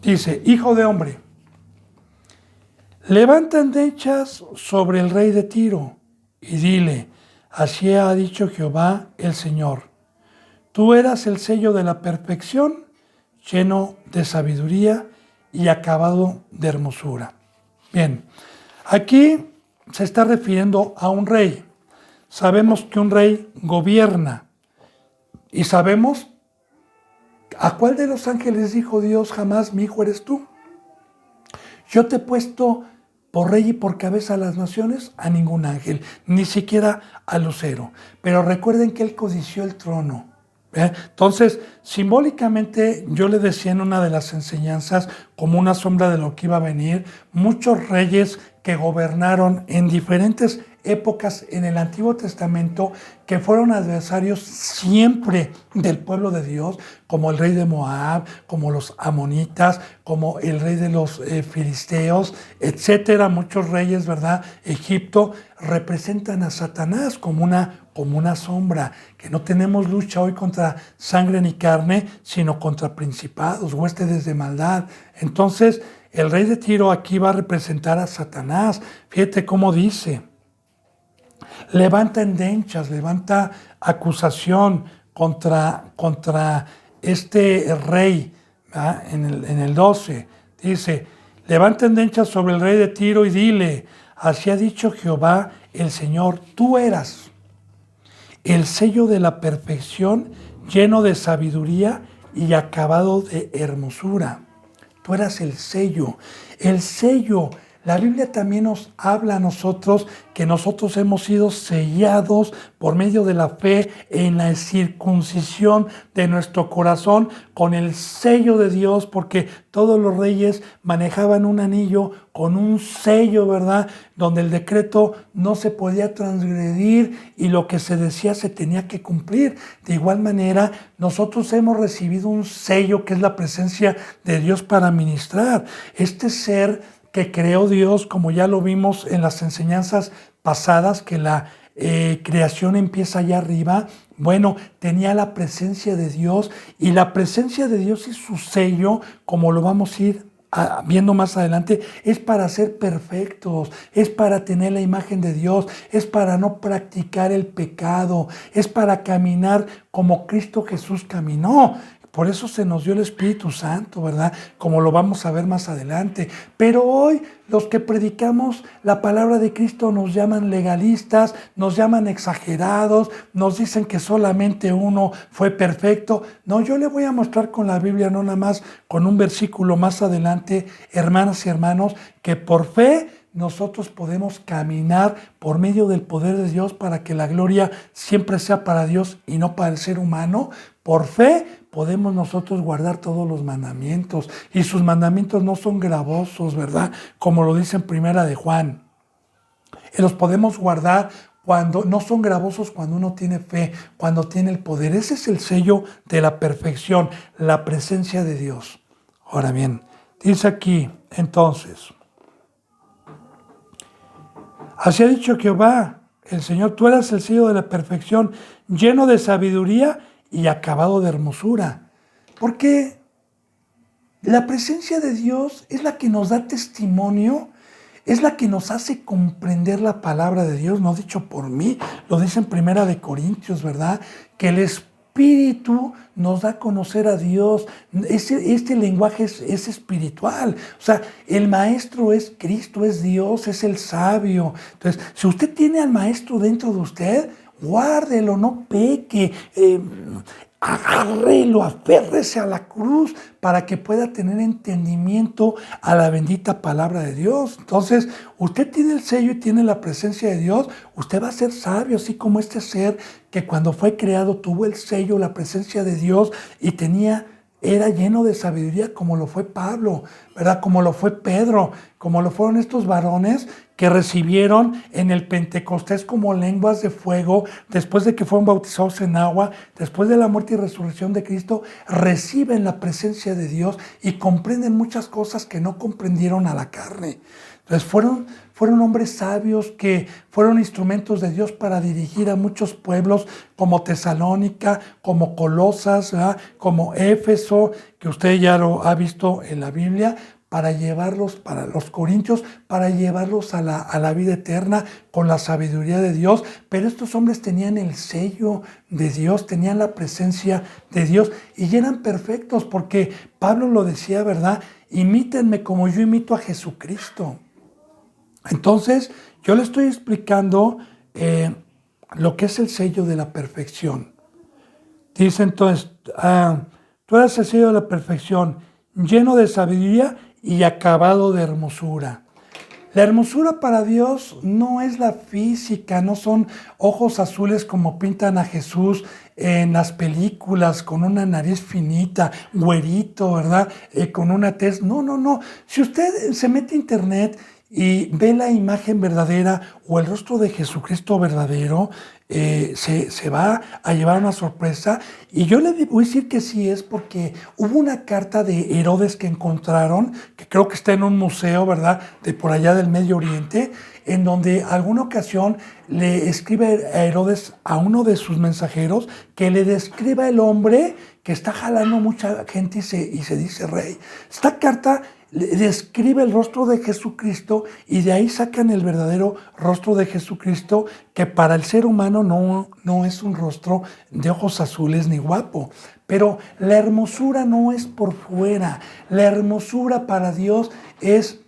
dice: Hijo de hombre, levanta endechas sobre el rey de Tiro y dile: así ha dicho Jehová el Señor. Tú eras el sello de la perfección, lleno de sabiduría y acabado de hermosura. Bien, aquí se está refiriendo a un rey. Sabemos que un rey gobierna y sabemos a cuál de los ángeles dijo Dios jamás: mi hijo eres tú. Yo te he puesto por rey y por cabeza a las naciones. A ningún ángel, ni siquiera a Lucero. Pero recuerden que él codició el trono. Entonces, simbólicamente, yo le decía en una de las enseñanzas, como una sombra de lo que iba a venir, muchos reyes que gobernaron en diferentes épocas en el Antiguo Testamento, que fueron adversarios siempre del pueblo de Dios, como el rey de Moab, como los amonitas, como el rey de los filisteos, etcétera. Muchos reyes, ¿verdad? Egipto representan a Satanás como una sombra, que no tenemos lucha hoy contra sangre ni carne, sino contra principados, huestes de maldad. Entonces, el rey de Tiro aquí va a representar a Satanás. Fíjate cómo dice: levanta endechas, levanta acusación contra este rey. ¿Verdad? En el 12 dice: levanta endechas sobre el rey de Tiro y dile: así ha dicho Jehová el Señor, tú eras el sello de la perfección, lleno de sabiduría y acabado de hermosura. Tú eras el sello. El sello. La Biblia también nos habla a nosotros que nosotros hemos sido sellados por medio de la fe en la circuncisión de nuestro corazón con el sello de Dios, porque todos los reyes manejaban un anillo con un sello, ¿verdad? Donde el decreto no se podía transgredir y lo que se decía se tenía que cumplir. De igual manera, nosotros hemos recibido un sello que es la presencia de Dios para ministrar. Este ser que creó Dios, como ya lo vimos en las enseñanzas pasadas, que la creación empieza allá arriba. Bueno, tenía la presencia de Dios, y la presencia de Dios y su sello, como lo vamos a ir viendo más adelante, es para ser perfectos, es para tener la imagen de Dios, es para no practicar el pecado, es para caminar como Cristo Jesús caminó. Por eso se nos dio el Espíritu Santo, ¿verdad? Como lo vamos a ver más adelante. Pero hoy los que predicamos la palabra de Cristo nos llaman legalistas, nos llaman exagerados, nos dicen que solamente uno fue perfecto. No, yo le voy a mostrar con la Biblia, no nada más con un versículo más adelante, hermanas y hermanos, que por fe nosotros podemos caminar por medio del poder de Dios para que la gloria siempre sea para Dios y no para el ser humano. Por fe podemos nosotros guardar todos los mandamientos, y sus mandamientos no son gravosos, ¿verdad? Como lo dice en Primera de Juan. Y los podemos guardar cuando no son gravosos, cuando uno tiene fe, cuando tiene el poder. Ese es el sello de la perfección, la presencia de Dios. Ahora bien, dice aquí, entonces: así ha dicho Jehová, el Señor, tú eras el sello de la perfección, lleno de sabiduría y acabado de hermosura. Porque la presencia de Dios es la que nos da testimonio, es la que nos hace comprender la palabra de Dios, no dicho por mí, lo dice en Primera de Corintios, ¿verdad? Que el Espíritu nos da a conocer a Dios. Este lenguaje es espiritual. O sea, el maestro es Cristo, es Dios, es el sabio. Entonces, si usted tiene al maestro dentro de usted, guárdelo, no peque, agárrelo, aférrese a la cruz para que pueda tener entendimiento a la bendita palabra de Dios. Entonces, usted tiene el sello y tiene la presencia de Dios, usted va a ser sabio, así como este ser que cuando fue creado tuvo el sello, la presencia de Dios, y era lleno de sabiduría, como lo fue Pablo, ¿verdad? Como lo fue Pedro, como lo fueron estos varones que recibieron en el Pentecostés como lenguas de fuego, después de que fueron bautizados en agua, después de la muerte y resurrección de Cristo, reciben la presencia de Dios y comprenden muchas cosas que no comprendieron a la carne. Entonces fueron hombres sabios que fueron instrumentos de Dios para dirigir a muchos pueblos como Tesalónica, como Colosas, ¿verdad? Como Éfeso, que usted ya lo ha visto en la Biblia, para llevarlos, para los corintios, para llevarlos a la vida eterna con la sabiduría de Dios. Pero estos hombres tenían el sello de Dios, tenían la presencia de Dios y eran perfectos porque Pablo lo decía, ¿verdad? Imítenme como yo imito a Jesucristo. Entonces, yo le estoy explicando lo que es el sello de la perfección. Dice entonces, tú eres el sello de la perfección, lleno de sabiduría y acabado de hermosura. La hermosura para Dios no es la física, no son ojos azules como pintan a Jesús en las películas, con una nariz finita, güerito, ¿verdad? Con una tez. No, no, no. Si usted se mete a internet y ve la imagen verdadera o el rostro de Jesucristo verdadero, se va a llevar una sorpresa. Y yo le voy a decir que sí es porque hubo una carta de Herodes que encontraron, que creo que está en un museo, ¿verdad?, de por allá del Medio Oriente, en donde alguna ocasión le escribe a Herodes a uno de sus mensajeros que le describa el hombre que está jalando mucha gente y se dice rey. Esta carta describe el rostro de Jesucristo y de ahí sacan el verdadero rostro de Jesucristo, que para el ser humano no es un rostro de ojos azules ni guapo. Pero la hermosura no es por fuera, la hermosura para Dios es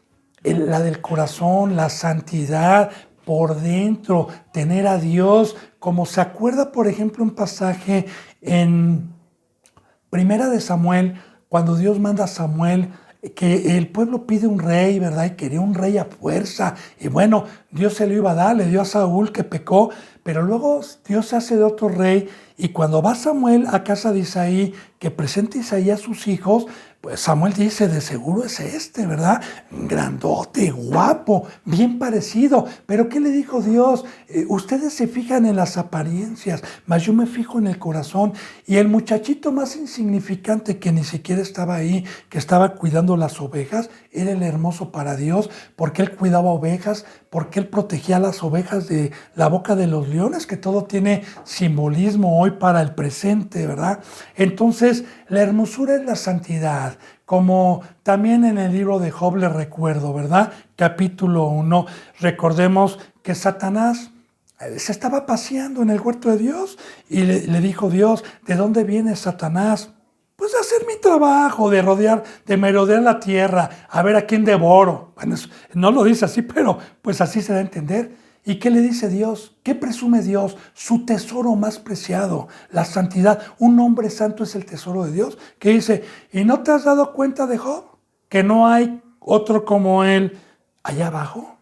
la del corazón, la santidad por dentro, tener a Dios, como se acuerda, por ejemplo, un pasaje en Primera de Samuel, cuando Dios manda a Samuel, que el pueblo pide un rey, ¿verdad? Y quería un rey a fuerza. Y bueno, Dios se lo iba a dar, le dio a Saúl que pecó, pero luego Dios se hace de otro rey. Y cuando va Samuel a casa de Isaí, que presenta Isaí a sus hijos, pues Samuel dice, de seguro es este, ¿verdad? Grandote, guapo, bien parecido. Pero ¿qué le dijo Dios? Ustedes se fijan en las apariencias, mas yo me fijo en el corazón. Y el muchachito más insignificante que ni siquiera estaba ahí, que estaba cuidando las ovejas, era el hermoso para Dios, porque él cuidaba ovejas, porque él protegía las ovejas de la boca de los leones, que todo tiene simbolismo hoy para el presente, ¿verdad? Entonces, la hermosura es la santidad, como también en el libro de Job le recuerdo, ¿verdad? Capítulo 1, recordemos que Satanás se estaba paseando en el huerto de Dios y le dijo Dios, ¿de dónde viene Satanás? Pues de hacer mi trabajo, de merodear la tierra, a ver a quién devoro. Bueno, no lo dice así, pero pues así se da a entender. ¿Y qué le dice Dios? ¿Qué presume Dios? Su tesoro más preciado, la santidad. Un hombre santo es el tesoro de Dios. Que dice, ¿y no te has dado cuenta de Job? Que no hay otro como él allá abajo.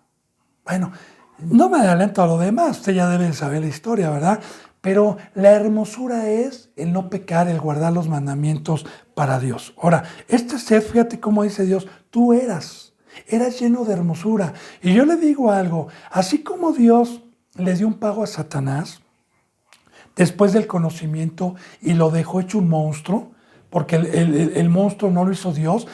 Bueno, no me adelanto a lo demás, usted ya debe saber la historia, ¿verdad? Pero la hermosura es el no pecar, el guardar los mandamientos para Dios. Ahora, este ser, fíjate cómo dice Dios, tú eras lleno de hermosura. Y yo le digo algo, así como Dios le dio un pago a Satanás después del conocimiento y lo dejó hecho un monstruo, porque el monstruo no lo hizo Dios,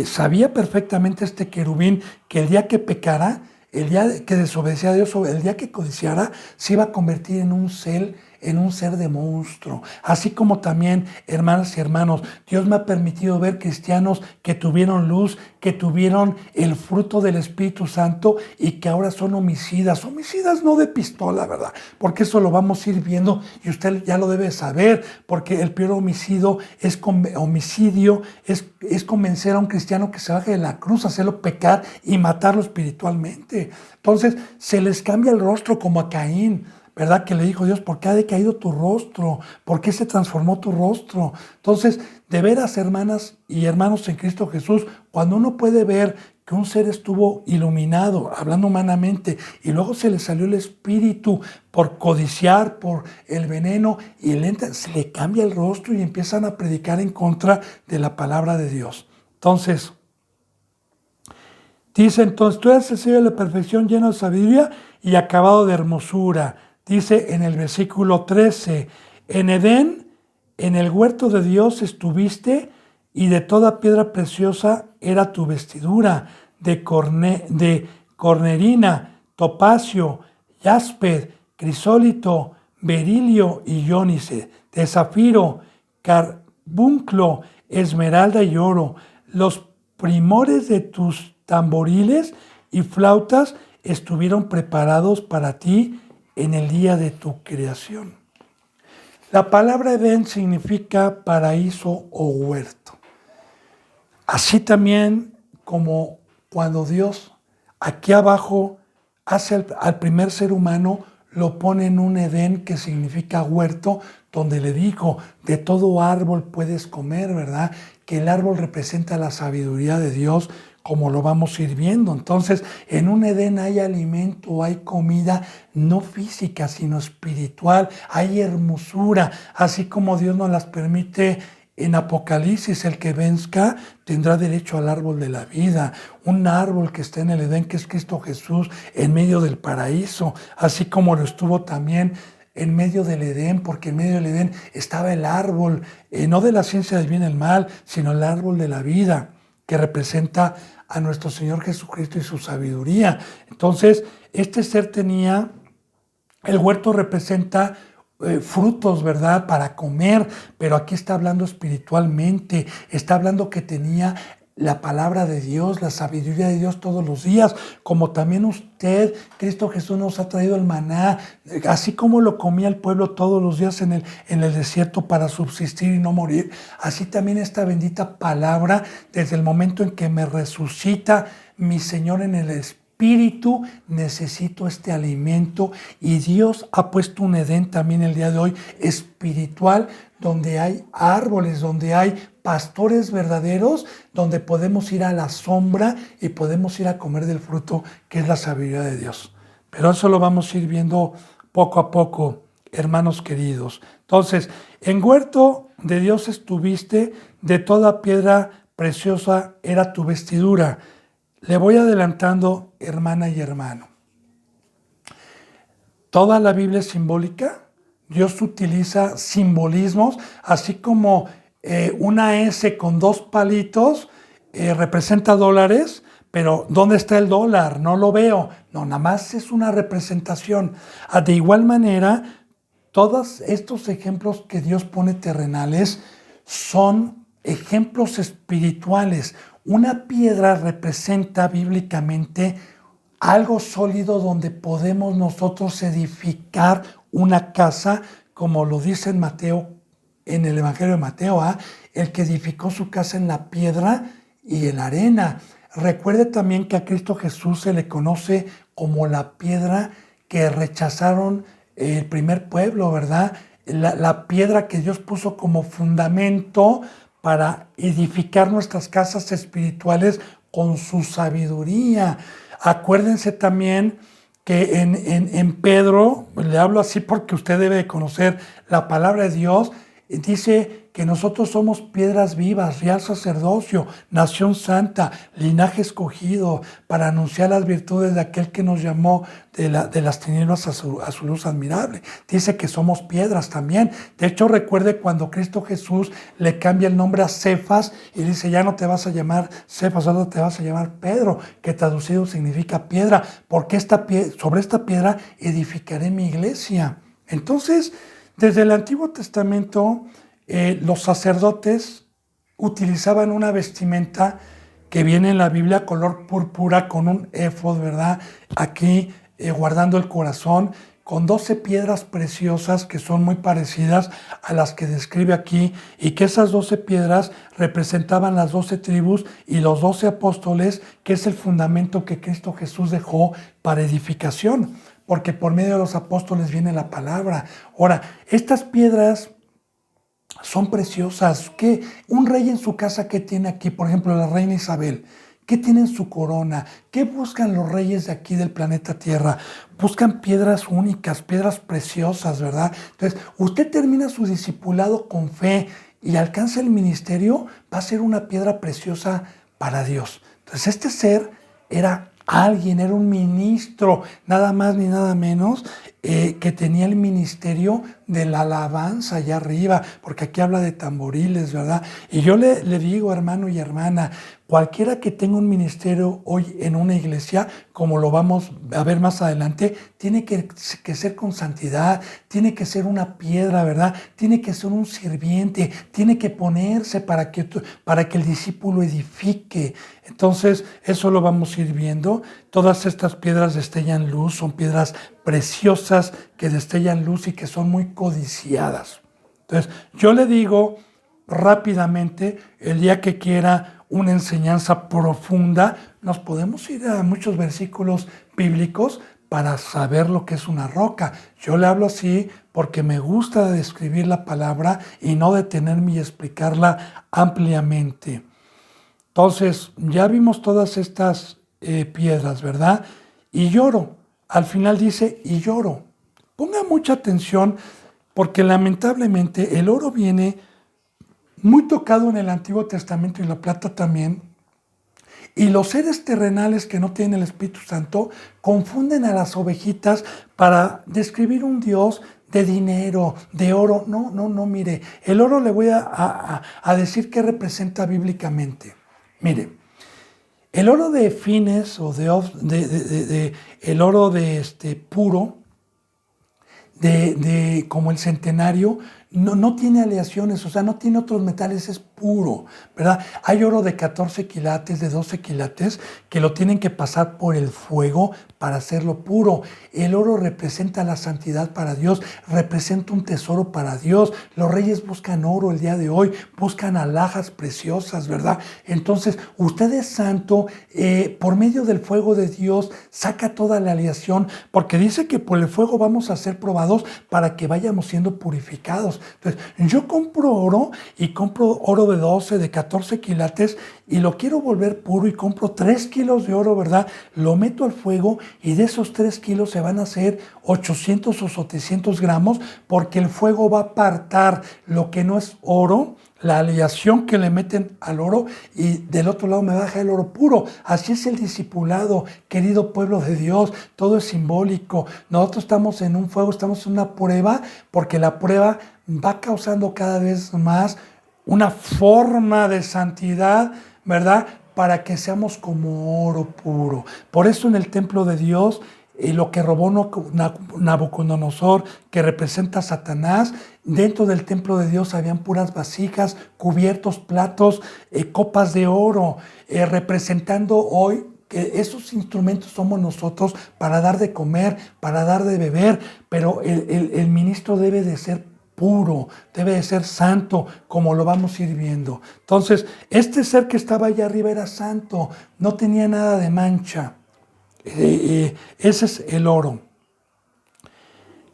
sabía perfectamente este querubín que el día que pecara, el día que desobedecía a Dios, el día que codiciara, se iba a convertir en un ser de monstruo. Así como también, hermanas y hermanos, Dios me ha permitido ver cristianos que tuvieron luz, que tuvieron el fruto del Espíritu Santo y que ahora son homicidas. Homicidas no de pistola, ¿verdad? Porque eso lo vamos a ir viendo y usted ya lo debe saber, porque el peor homicidio es convencer a un cristiano que se baje de la cruz, hacerlo pecar y matarlo espiritualmente. Entonces se les cambia el rostro como a Caín, ¿verdad? Que le dijo Dios, ¿por qué ha decaído tu rostro? ¿Por qué se transformó tu rostro? Entonces, de veras, hermanas y hermanos en Cristo Jesús, cuando uno puede ver que un ser estuvo iluminado, hablando humanamente, y luego se le salió el espíritu por codiciar, por el veneno, y se le cambia el rostro y empiezan a predicar en contra de la palabra de Dios. Entonces, Dice entonces, tú eres el sello de la perfección, lleno de sabiduría y acabado de hermosura. Dice en el versículo 13, en Edén, en el huerto de Dios estuviste y de toda piedra preciosa era tu vestidura, de cornerina, topacio, jasper, crisólito, berilio y ónice, de zafiro, carbunclo, esmeralda y oro. Los primores de tus tamboriles y flautas estuvieron preparados para ti en el día de tu creación. La palabra Edén significa paraíso o huerto. Así también como cuando Dios aquí abajo hace al primer ser humano, lo pone en un Edén que significa huerto, donde le dijo, de todo árbol puedes comer, ¿verdad? Que el árbol representa la sabiduría de Dios, como lo vamos a ir viendo. Entonces, en un Edén hay alimento, hay comida, no física, sino espiritual, hay hermosura, así como Dios nos las permite. En Apocalipsis, el que venzca tendrá derecho al árbol de la vida, un árbol que está en el Edén, que es Cristo Jesús, en medio del paraíso, así como lo estuvo también en medio del Edén, porque en medio del Edén estaba el árbol, no de la ciencia del bien y el mal, sino el árbol de la vida, que representa a nuestro Señor Jesucristo y su sabiduría. Entonces, este ser tenía, el huerto representa frutos, ¿verdad? Para comer, pero aquí está hablando espiritualmente, está hablando que tenía la palabra de Dios, la sabiduría de Dios todos los días, como también usted, Cristo Jesús nos ha traído el maná, así como lo comía el pueblo todos los días en el desierto para subsistir y no morir, así también esta bendita palabra, desde el momento en que me resucita mi Señor en el Espíritu, necesito este alimento, y Dios ha puesto un Edén también el día de hoy espiritual, donde hay árboles, donde hay pastores verdaderos, donde podemos ir a la sombra y podemos ir a comer del fruto que es la sabiduría de Dios. Pero eso lo vamos a ir viendo poco a poco, hermanos queridos. Entonces, en huerto de Dios estuviste, de toda piedra preciosa era tu vestidura. Le voy adelantando, hermana y hermano. Toda la Biblia es simbólica. Dios utiliza simbolismos, así como una S con dos palitos representa dólares, pero ¿dónde está el dólar? No lo veo. No, nada más es una representación. De igual manera, todos estos ejemplos que Dios pone terrenales son ejemplos espirituales. Una piedra representa bíblicamente algo sólido donde podemos nosotros edificar una casa, como lo dice en Mateo, en el Evangelio de Mateo, el que edificó su casa en la piedra y en la arena. Recuerde también que a Cristo Jesús se le conoce como la piedra que rechazaron el primer pueblo, ¿verdad? La piedra que Dios puso como fundamento para edificar nuestras casas espirituales con su sabiduría. Acuérdense también que en Pedro, le hablo así porque usted debe de conocer la palabra de Dios, dice que nosotros somos piedras vivas, real sacerdocio, nación santa, linaje escogido, para anunciar las virtudes de aquel que nos llamó de las tinieblas a su luz admirable. Dice que somos piedras también. De hecho, recuerde cuando Cristo Jesús le cambia el nombre a Cefas y dice, ya no te vas a llamar Cefas, ahora te vas a llamar Pedro, que traducido significa piedra, porque sobre esta piedra edificaré mi iglesia. Entonces, desde el Antiguo Testamento, los sacerdotes utilizaban una vestimenta que viene en la Biblia color púrpura con un éfod, ¿verdad? Aquí guardando el corazón, con 12 piedras preciosas que son muy parecidas a las que describe aquí, y que esas 12 piedras representaban las 12 tribus y los 12 apóstoles, que es el fundamento que Cristo Jesús dejó para edificación, porque por medio de los apóstoles viene la palabra. Ahora, estas piedras son preciosas. ¿Qué? Un rey en su casa, ¿qué tiene aquí? Por ejemplo, la reina Isabel. ¿Qué tiene en su corona? ¿Qué buscan los reyes de aquí del planeta Tierra? Buscan piedras únicas, piedras preciosas, ¿verdad? Entonces, usted termina su discipulado con fe y alcanza el ministerio, va a ser una piedra preciosa para Dios. Entonces, este ser era alguien, era un ministro, nada más ni nada menos, que tenía el ministerio de la alabanza allá arriba, porque aquí habla de tamboriles, ¿verdad? Y yo le digo, hermano y hermana, cualquiera que tenga un ministerio hoy en una iglesia, como lo vamos a ver más adelante, tiene que ser con santidad, tiene que ser una piedra, ¿verdad? Tiene que ser un sirviente, tiene que ponerse para que el discípulo edifique. Entonces, eso lo vamos a ir viendo. Todas estas piedras destellan luz, son piedras preciosas que destellan luz y que son muy codiciadas. Entonces, yo le digo rápidamente, el día que quiera una enseñanza profunda, nos podemos ir a muchos versículos bíblicos para saber lo que es una roca. Yo le hablo así porque me gusta describir la palabra y no detenerme y explicarla ampliamente. Entonces, ya vimos todas estas piedras, ¿verdad? Y lloro. Al final dice, y lloro. Ponga mucha atención porque lamentablemente el oro viene muy tocado en el Antiguo Testamento y la plata también. Y los seres terrenales que no tienen el Espíritu Santo confunden a las ovejitas para describir un Dios de dinero, de oro. No, mire, el oro le voy a decir qué representa bíblicamente. Mire, el oro de fines o el oro de puro, como el centenario, no tiene aleaciones, o sea, no tiene otros metales, es puro, ¿verdad? Hay oro de 14 quilates, de 12 quilates, que lo tienen que pasar por el fuego para hacerlo puro. El oro representa la santidad para Dios, representa un tesoro para Dios. Los reyes buscan oro el día de hoy, buscan alhajas preciosas, ¿verdad? Entonces, usted es santo, por medio del fuego de Dios, saca toda la aleación, porque dice que por el fuego vamos a ser probados para que vayamos siendo purificados. Entonces, yo compro oro y compro oro de 12, de 14 quilates y lo quiero volver puro y compro 3 kilos de oro, ¿verdad? Lo meto al fuego y de esos 3 kilos se van a hacer 800 o 700 gramos porque el fuego va a apartar lo que no es oro, la aleación que le meten al oro, y del otro lado me baja el oro puro. Así es el discipulado, querido pueblo de Dios. Todo es simbólico. Nosotros estamos en un fuego, estamos en una prueba, porque la prueba va causando cada vez más una forma de santidad, ¿verdad? Para que seamos como oro puro. Por eso en el templo de Dios, lo que robó Nabucodonosor, que representa a Satanás, dentro del templo de Dios habían puras vasijas, cubiertos, platos, copas de oro, representando hoy que esos instrumentos somos nosotros para dar de comer, para dar de beber, pero el ministro debe de ser puro, debe de ser santo, como lo vamos a ir viendo. Entonces, este ser que estaba allá arriba era santo, no tenía nada de mancha. Ese es el oro.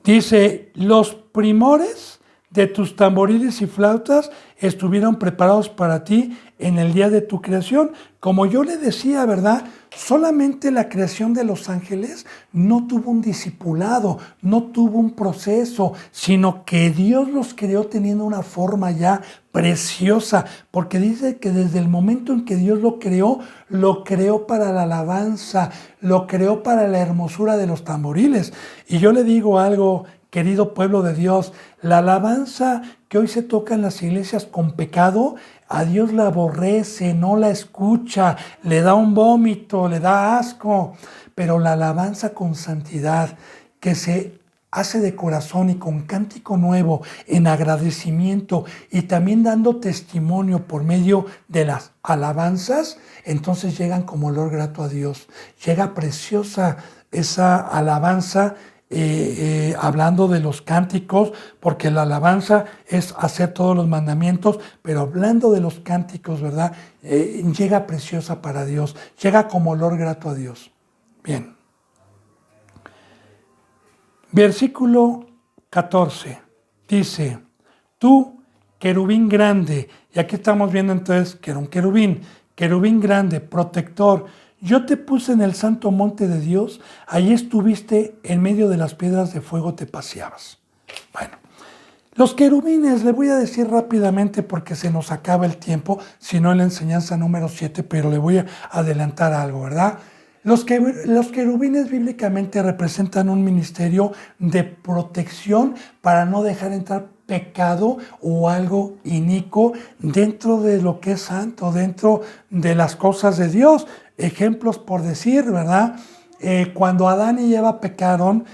Dice, los primores de tus tamboriles y flautas estuvieron preparados para ti en el día de tu creación. Como yo le decía, ¿verdad? Solamente la creación de los ángeles no tuvo un discipulado, no tuvo un proceso, sino que Dios los creó teniendo una forma ya preciosa, porque dice que desde el momento en que Dios lo creó para la alabanza, lo creó para la hermosura de los tamboriles. Y yo le digo algo, querido pueblo de Dios, la alabanza que hoy se toca en las iglesias con pecado, a Dios la aborrece, no la escucha, le da un vómito, le da asco. Pero la alabanza con santidad, que se hace de corazón y con cántico nuevo, en agradecimiento y también dando testimonio por medio de las alabanzas, entonces llegan como olor grato a Dios. Llega preciosa esa alabanza, hablando de los cánticos, porque la alabanza es hacer todos los mandamientos, pero hablando de los cánticos, ¿verdad? Llega preciosa para Dios, llega como olor grato a Dios. Bien. Versículo 14 dice, tú, querubín grande, y aquí estamos viendo entonces que era un querubín grande, protector. Yo te puse en el santo monte de Dios, allí estuviste en medio de las piedras de fuego, te paseabas. Bueno, los querubines, le voy a decir rápidamente porque se nos acaba el tiempo, si no en la enseñanza número 7, pero le voy a adelantar algo, ¿verdad? Los querubines bíblicamente representan un ministerio de protección para no dejar entrar pecado o algo inicuo dentro de lo que es santo, dentro de las cosas de Dios. Ejemplos por decir, ¿verdad? Cuando Adán y Eva pecaron,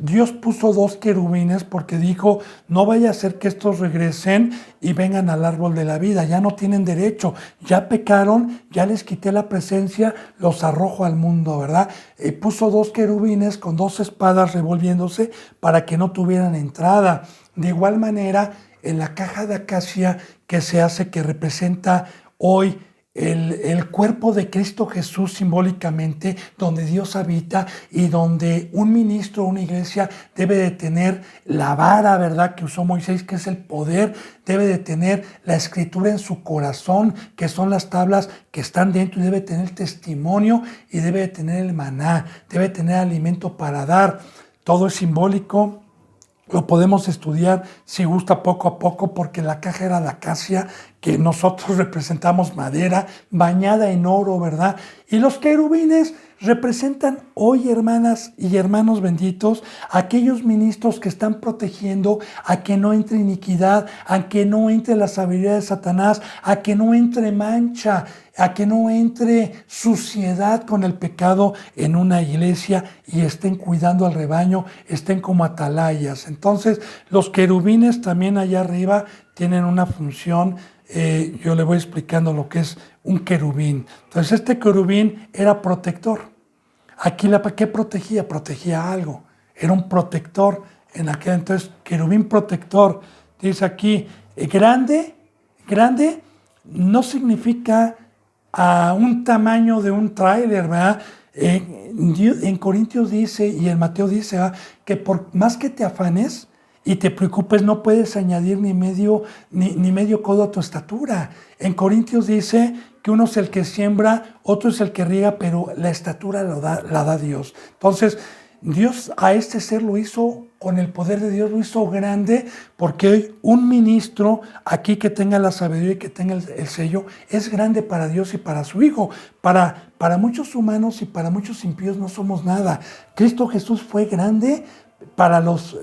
Dios puso 2 querubines porque dijo, no vaya a ser que estos regresen y vengan al árbol de la vida, ya no tienen derecho, ya pecaron, ya les quité la presencia, los arrojo al mundo, ¿verdad? Puso 2 querubines con 2 espadas revolviéndose para que no tuvieran entrada. De igual manera, en la caja de acacia que se hace, que representa hoy el cuerpo de Cristo Jesús simbólicamente, donde Dios habita y donde un ministro, una iglesia debe de tener la vara, ¿verdad?, que usó Moisés, que es el poder, debe de tener la escritura en su corazón, que son las tablas que están dentro, y debe tener testimonio y debe de tener el maná, debe tener alimento para dar. Todo es simbólico. Lo podemos estudiar si gusta poco a poco, porque la caja era de acacia, que nosotros representamos madera bañada en oro, ¿verdad? Y los querubines representan hoy, hermanas y hermanos benditos, aquellos ministros que están protegiendo a que no entre iniquidad, a que no entre la sabiduría de Satanás, a que no entre mancha, a que no entre suciedad con el pecado en una iglesia, y estén cuidando al rebaño, estén como atalayas. Entonces, los querubines también allá arriba tienen una función. Yo le voy explicando lo que es un querubín. Entonces, este querubín era protector. Aquí, ¿qué protegía? Protegía algo. Era un protector en aquel entonces. Querubín protector. Dice aquí, grande no significa a un tamaño de un tráiler, ¿verdad? En Corintios dice, y en Mateo dice, ¿verdad?, que por más que te afanes y te preocupes, no puedes añadir ni medio codo a tu estatura. En Corintios dice que uno es el que siembra, otro es el que riega, pero la estatura la da Dios. Entonces, Dios a este ser lo hizo con el poder de Dios, lo hizo grande, porque hoy un ministro aquí que tenga la sabiduría y que tenga el sello es grande para Dios y para su Hijo. Para muchos humanos y para muchos impíos no somos nada. Cristo Jesús fue grande. Para los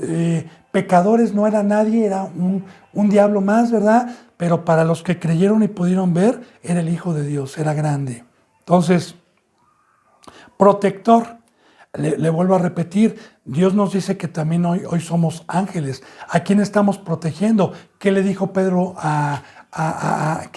pecadores no era nadie, era un diablo más, ¿verdad? Pero para los que creyeron y pudieron ver, era el Hijo de Dios, era grande. Entonces, protector. Le vuelvo a repetir, Dios nos dice que también hoy somos ángeles. ¿A quién estamos protegiendo? ¿Qué le dijo qué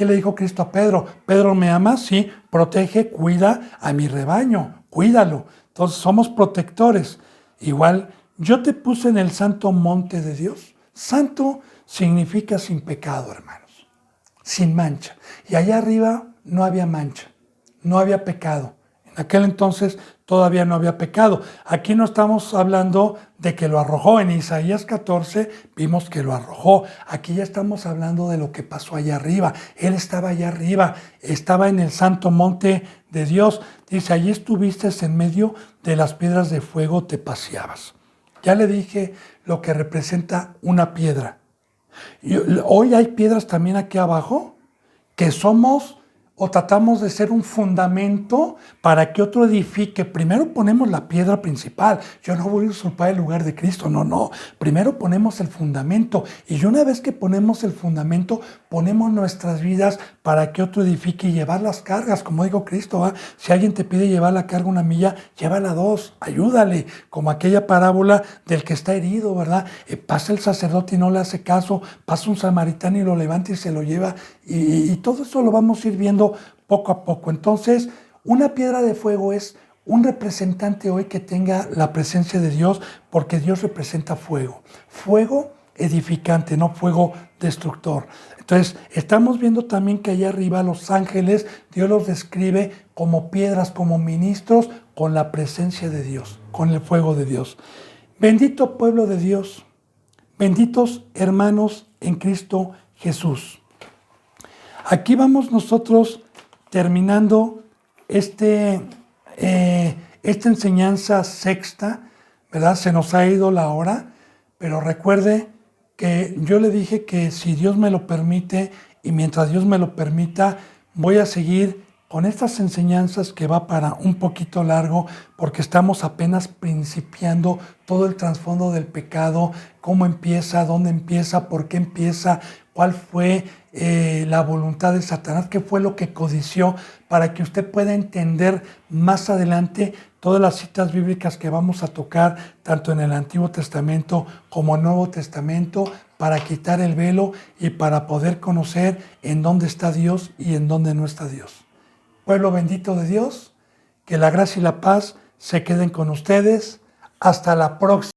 le dijo Cristo a Pedro? Pedro, ¿me amas? Sí, protege, cuida a mi rebaño, cuídalo. Entonces somos protectores. Igual, yo te puse en el santo monte de Dios. Santo significa sin pecado, hermanos, sin mancha. Y allá arriba no había mancha, no había pecado. En aquel entonces todavía no había pecado. Aquí no estamos hablando de que lo arrojó. En Isaías 14 vimos que lo arrojó. Aquí ya estamos hablando de lo que pasó allá arriba. Él estaba allá arriba, estaba en el santo monte de Dios. Dice, allí estuviste en medio de las piedras de fuego, te paseabas. Ya le dije lo que representa una piedra. Hoy hay piedras también aquí abajo que somos o tratamos de ser un fundamento para que otro edifique. Primero ponemos la piedra principal. Yo no voy a usurpar el lugar de Cristo, no. Primero ponemos el fundamento, y una vez que ponemos el fundamento, ponemos nuestras vidas para que otro edifique y llevar las cargas. Como dijo Cristo, si alguien te pide llevar la carga 1 milla, llévala 2, ayúdale. Como aquella parábola del que está herido, ¿verdad? Pasa el sacerdote y no le hace caso, pasa un samaritano y lo levanta y se lo lleva, y todo eso lo vamos a ir viendo poco a poco. Entonces, una piedra de fuego es un representante hoy que tenga la presencia de Dios, porque Dios representa fuego. Fuego edificante, no fuego destructor. Entonces, estamos viendo también que allá arriba los ángeles, Dios los describe como piedras, como ministros con la presencia de Dios, con el fuego de Dios. Bendito pueblo de Dios, benditos hermanos en Cristo Jesús. Aquí vamos nosotros terminando esta enseñanza sexta, ¿verdad? Se nos ha ido la hora, pero recuerde que yo le dije que si Dios me lo permite y mientras Dios me lo permita, voy a seguir con estas enseñanzas que va para un poquito largo, porque estamos apenas principiando todo el trasfondo del pecado, cómo empieza, dónde empieza, por qué empieza, cuál fue la voluntad de Satanás, qué fue lo que codició, para que usted pueda entender más adelante todas las citas bíblicas que vamos a tocar, tanto en el Antiguo Testamento como en el Nuevo Testamento, para quitar el velo y para poder conocer en dónde está Dios y en dónde no está Dios. Pueblo bendito de Dios, que la gracia y la paz se queden con ustedes. Hasta la próxima.